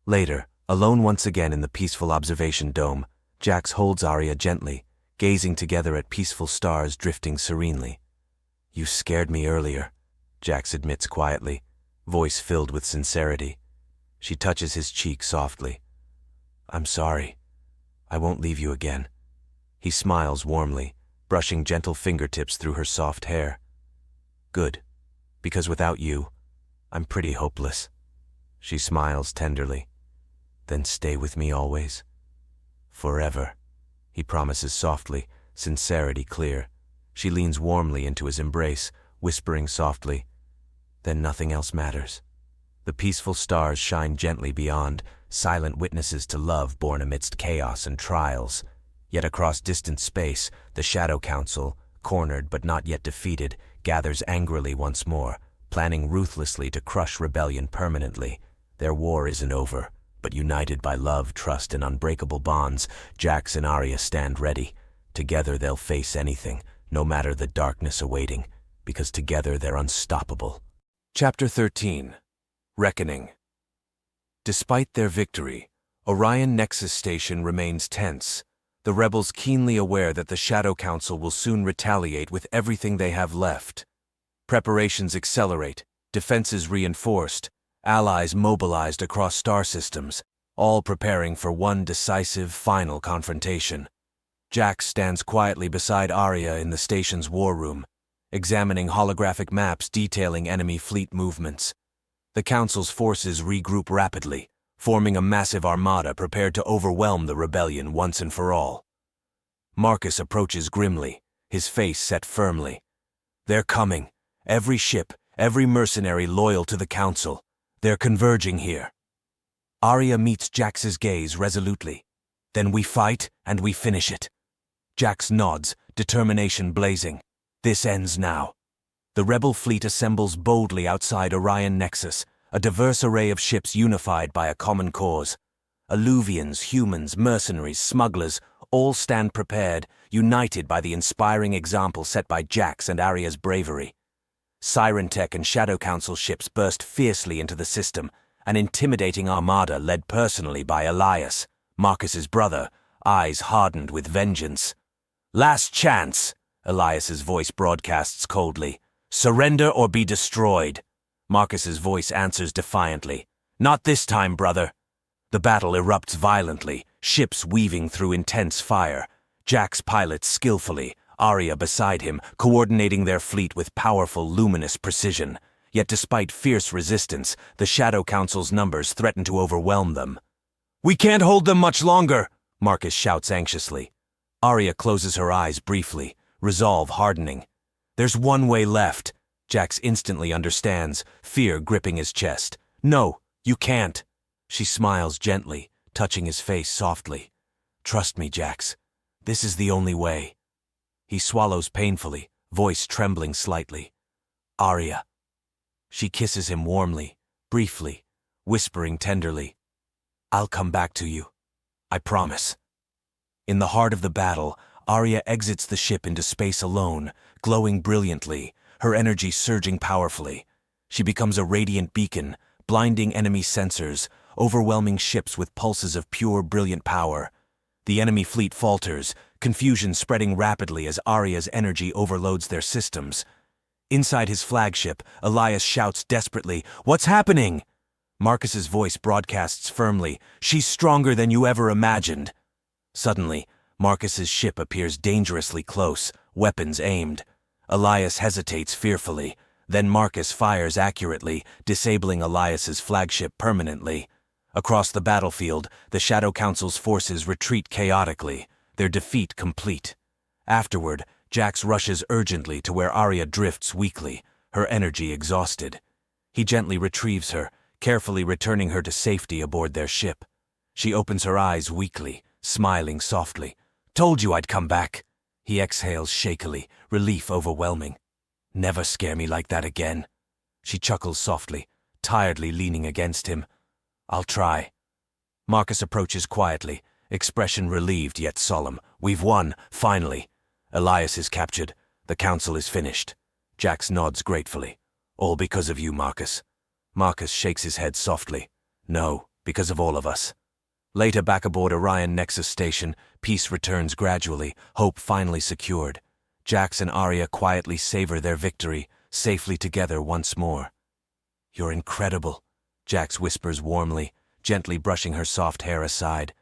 Later, alone once again in the peaceful observation dome, Jax holds Arya gently, gazing together at peaceful stars drifting serenely. "You scared me earlier," Jax admits quietly, voice filled with sincerity. She touches his cheek softly. "I'm sorry. I won't leave you again." He smiles warmly, brushing gentle fingertips through her soft hair. "Good, because without you, I'm pretty hopeless." She smiles tenderly. "Then stay with me always." "Forever," he promises softly, sincerity clear. She leans warmly into his embrace, whispering softly, "Then nothing else matters." The peaceful stars shine gently beyond, silent witnesses to love born amidst chaos and trials. Yet across distant space, the Shadow Council, cornered but not yet defeated, gathers angrily once more, planning ruthlessly to crush rebellion permanently. Their war isn't over, but united by love, trust, and unbreakable bonds, Jax and Arya stand ready. Together they'll face anything, no matter the darkness awaiting, because together they're unstoppable. Chapter 13. Reckoning. Despite their victory, Orion Nexus Station remains tense, the rebels keenly aware that the Shadow Council will soon retaliate with everything they have left. Preparations accelerate, defenses reinforced, allies mobilized across star systems, all preparing for one decisive, final confrontation. Jax stands quietly beside Arya in the station's war room, examining holographic maps detailing enemy fleet movements. The Council's forces regroup rapidly, forming a massive armada prepared to overwhelm the rebellion once and for all. Marcus approaches grimly, his face set firmly. "They're coming. Every ship, every mercenary loyal to the Council. They're converging here." Arya meets Jax's gaze resolutely. "Then we fight and we finish it." Jax nods, determination blazing. "This ends now." The rebel fleet assembles boldly outside Orion Nexus, a diverse array of ships unified by a common cause. Alluvians, humans, mercenaries, smugglers, all stand prepared, united by the inspiring example set by Jax and Arya's bravery. Siren Tech and Shadow Council ships burst fiercely into the system, an intimidating armada led personally by Elias, Marcus's brother, eyes hardened with vengeance. "Last chance," Elias's voice broadcasts coldly. "Surrender or be destroyed." Marcus's voice answers defiantly. "Not this time, brother." The battle erupts violently, ships weaving through intense fire. Jax pilots skillfully, Arya beside him, coordinating their fleet with powerful, luminous precision. Yet despite fierce resistance, the Shadow Council's numbers threaten to overwhelm them. "We can't hold them much longer," Marcus shouts anxiously. Arya closes her eyes briefly, resolve hardening. There's one way left. Jax instantly understands, fear gripping his chest. No, you can't. She smiles gently, touching his face softly. Trust me, Jax. This is the only way. He swallows painfully, voice trembling slightly. Arya. She kisses him warmly, briefly, whispering tenderly. I'll come back to you. I promise. In the heart of the battle, Arya exits the ship into space alone, glowing brilliantly, her energy surging powerfully. She becomes a radiant beacon, blinding enemy sensors, overwhelming ships with pulses of pure, brilliant power. The enemy fleet falters, confusion spreading rapidly as Arya's energy overloads their systems. Inside his flagship, Elias shouts desperately, "What's happening?" Marcus's voice broadcasts firmly, "She's stronger than you ever imagined." Suddenly, Marcus's ship appears dangerously close, weapons aimed. Elias hesitates fearfully. Then Marcus fires accurately, disabling Elias's flagship permanently. Across the battlefield, the Shadow Council's forces retreat chaotically, their defeat complete. Afterward, Jax rushes urgently to where Arya drifts weakly, her energy exhausted. He gently retrieves her, carefully returning her to safety aboard their ship. She opens her eyes weakly, smiling softly. "Told you I'd come back." He exhales shakily, relief overwhelming. "Never scare me like that again." She chuckles softly, tiredly leaning against him. "I'll try." Marcus approaches quietly, expression relieved yet solemn. "We've won, finally. Elias is captured. The council is finished." Jax nods gratefully. "All because of you, Marcus." Marcus shakes his head softly. "No, because of all of us." Later, back aboard Orion Nexus Station, peace returns gradually, hope finally secured. Jax and Arya quietly savor their victory, safely together once more. "You're incredible," Jax whispers warmly, gently brushing her soft hair aside.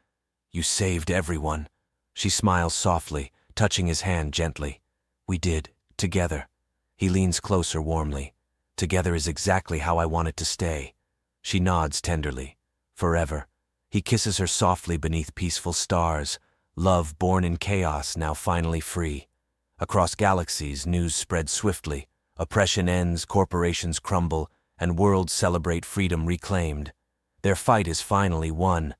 "You saved everyone." She smiles softly, touching his hand gently. "We did, together." He leans closer warmly. "Together is exactly how I want it to stay." She nods tenderly. "Forever." He kisses her softly beneath peaceful stars. Love born in chaos, now finally free. Across galaxies, news spreads swiftly. Oppression ends, corporations crumble, and worlds celebrate freedom reclaimed. Their fight is finally won.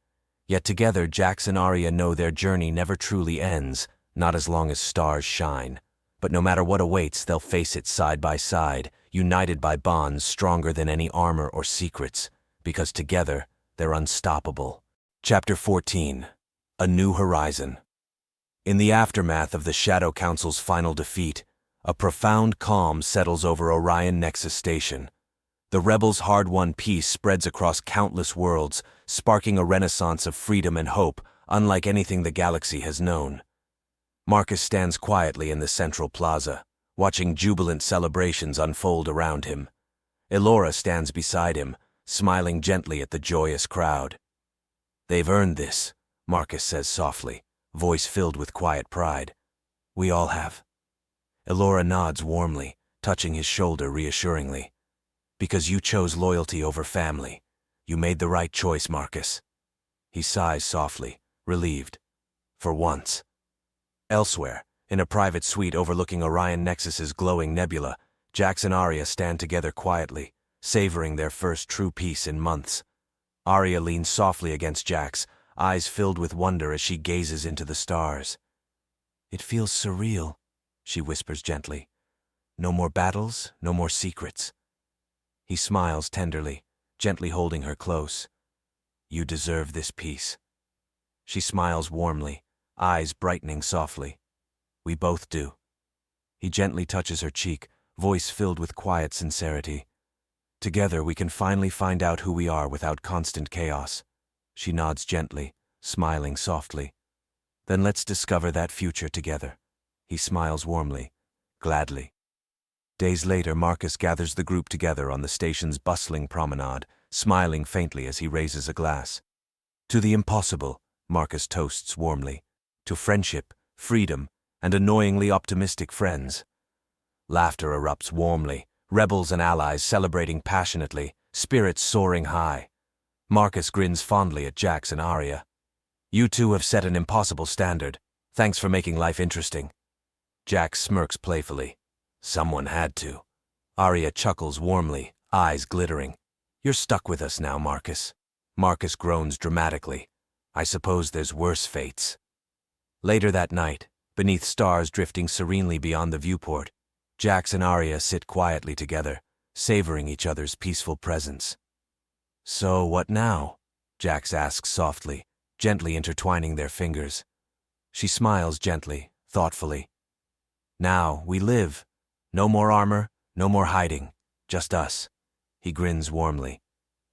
Yet together, Jax and Arya know their journey never truly ends, not as long as stars shine. But no matter what awaits, they'll face it side by side, united by bonds stronger than any armor or secrets, because together, they're unstoppable. Chapter 14. A New Horizon. In the aftermath of the Shadow Council's final defeat, a profound calm settles over Orion Nexus Station. The rebels' hard-won peace spreads across countless worlds, sparking a renaissance of freedom and hope, unlike anything the galaxy has known. Marcus stands quietly in the central plaza, watching jubilant celebrations unfold around him. Elora stands beside him, smiling gently at the joyous crowd. "They've earned this," Marcus says softly, voice filled with quiet pride. "We all have." Elora nods warmly, touching his shoulder reassuringly. "Because you chose loyalty over family. You made the right choice, Marcus." He sighs softly, relieved. For once. Elsewhere, in a private suite overlooking Orion Nexus's glowing nebula, Jax and Arya stand together quietly, savoring their first true peace in months. Arya leans softly against Jax, eyes filled with wonder as she gazes into the stars. "It feels surreal," she whispers gently. "No more battles, no more secrets." He smiles tenderly, gently holding her close. "You deserve this peace." She smiles warmly, eyes brightening softly. "We both do." He gently touches her cheek, voice filled with quiet sincerity. "Together we can finally find out who we are without constant chaos." She nods gently, smiling softly. "Then let's discover that future together." He smiles warmly, gladly. Days later, Marcus gathers the group together on the station's bustling promenade, smiling faintly as he raises a glass. "To the impossible," Marcus toasts warmly. "To friendship, freedom, and annoyingly optimistic friends." Laughter erupts warmly, rebels and allies celebrating passionately, spirits soaring high. Marcus grins fondly at Jax and Arya. "You two have set an impossible standard. Thanks for making life interesting. Jax smirks playfully. Someone had to. Arya chuckles warmly, eyes glittering. You're stuck with us now, Marcus. Marcus groans dramatically. I suppose there's worse fates. Later that night, beneath stars drifting serenely beyond the viewport, Jax and Arya sit quietly together, savoring each other's peaceful presence. So what now? Jax asks softly, gently intertwining their fingers. She smiles gently, thoughtfully. Now we live. No more armor, no more hiding, just us. He grins warmly.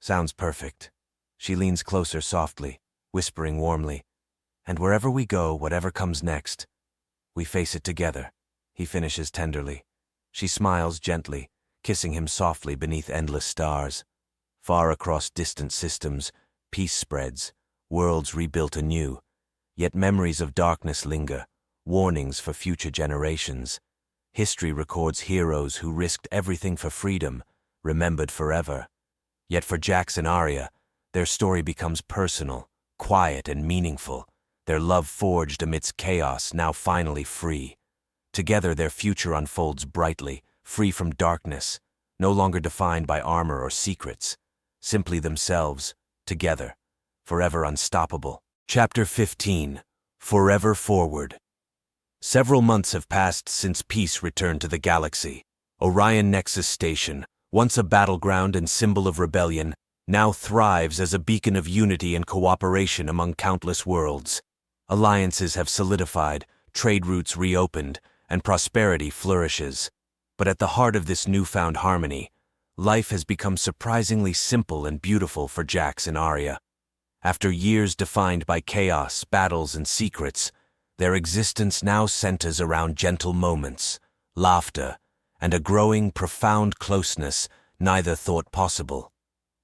Sounds perfect. She leans closer softly, whispering warmly. And wherever we go, whatever comes next, we face it together, he finishes tenderly. She smiles gently, kissing him softly beneath endless stars. Far across distant systems, peace spreads, worlds rebuilt anew. Yet memories of darkness linger, warnings for future generations. History records heroes who risked everything for freedom, remembered forever. Yet for Jax and Arya, their story becomes personal, quiet and meaningful, their love forged amidst chaos, now finally free. Together their future unfolds brightly, free from darkness, no longer defined by armor or secrets, simply themselves, together, forever unstoppable. Chapter 15. Forever Forward. Several months have passed since peace returned to the galaxy. Orion Nexus Station, once a battleground and symbol of rebellion, now thrives as a beacon of unity and cooperation among countless worlds. Alliances have solidified, trade routes reopened, and prosperity flourishes. But at the heart of this newfound harmony, life has become surprisingly simple and beautiful for Jax and Arya. After years defined by chaos, battles, and secrets, their existence now centers around gentle moments, laughter, and a growing, profound closeness neither thought possible.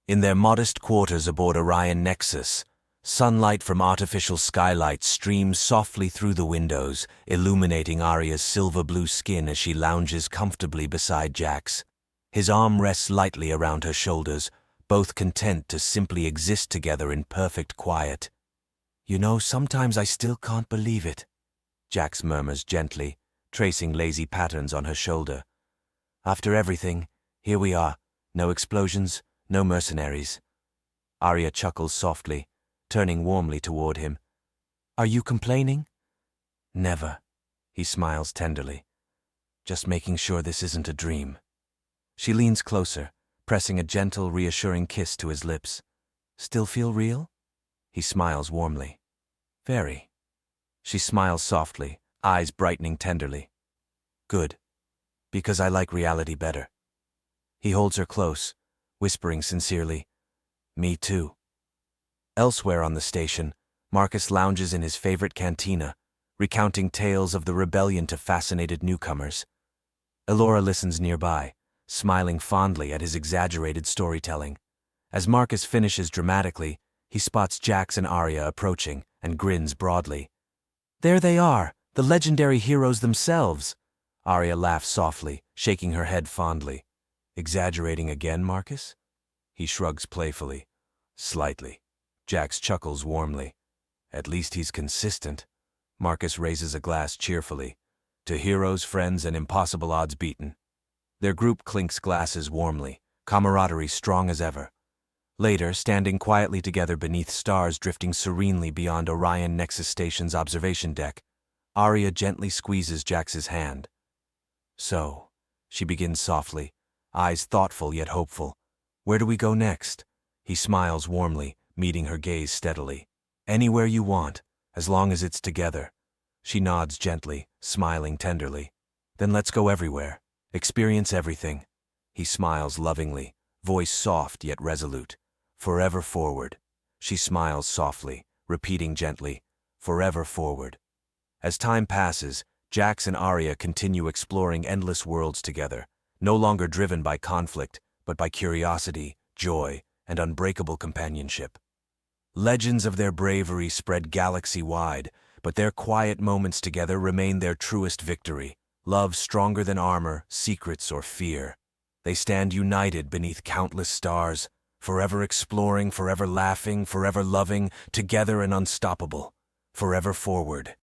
In their modest quarters aboard Orion Nexus, sunlight from artificial skylights streams softly through the windows, illuminating Arya's silver-blue skin as she lounges comfortably beside Jax. His arm rests lightly around her shoulders, both content to simply exist together in perfect quiet. You know, sometimes I still can't believe it, Jax murmurs gently, tracing lazy patterns on her shoulder. After everything, here we are, no explosions, no mercenaries. Arya chuckles softly, turning warmly toward him. Are you complaining? Never, he smiles tenderly. Just making sure this isn't a dream. She leans closer, pressing a gentle, reassuring kiss to his lips. Still feel real? He smiles warmly. Very. She smiles softly, eyes brightening tenderly. Good. Because I like reality better. He holds her close, whispering sincerely, Me too. Elsewhere on the station, Marcus lounges in his favorite cantina, recounting tales of the rebellion to fascinated newcomers. Elora listens nearby, smiling fondly at his exaggerated storytelling. As Marcus finishes dramatically, he spots Jax and Arya approaching and grins broadly. There they are, the legendary heroes themselves. Arya laughs softly, shaking her head fondly. Exaggerating again, Marcus? He shrugs playfully. Slightly. Jax chuckles warmly. At least he's consistent. Marcus raises a glass cheerfully. To heroes, friends, and impossible odds beaten. Their group clinks glasses warmly, camaraderie strong as ever. Later, standing quietly together beneath stars drifting serenely beyond Orion Nexus Station's observation deck, Arya gently squeezes Jax's hand. So, she begins softly, eyes thoughtful yet hopeful. Where do we go next? He smiles warmly, meeting her gaze steadily. Anywhere you want, as long as it's together. She nods gently, smiling tenderly. Then let's go everywhere. Experience everything. He smiles lovingly, voice soft yet resolute. Forever forward. She smiles softly, repeating gently, forever forward. As time passes, Jax and Arya continue exploring endless worlds together, no longer driven by conflict, but by curiosity, joy, and unbreakable companionship. Legends of their bravery spread galaxy-wide, but their quiet moments together remain their truest victory. Love stronger than armor, secrets, or fear. They stand united beneath countless stars, forever exploring, forever laughing, forever loving, together and unstoppable, forever forward.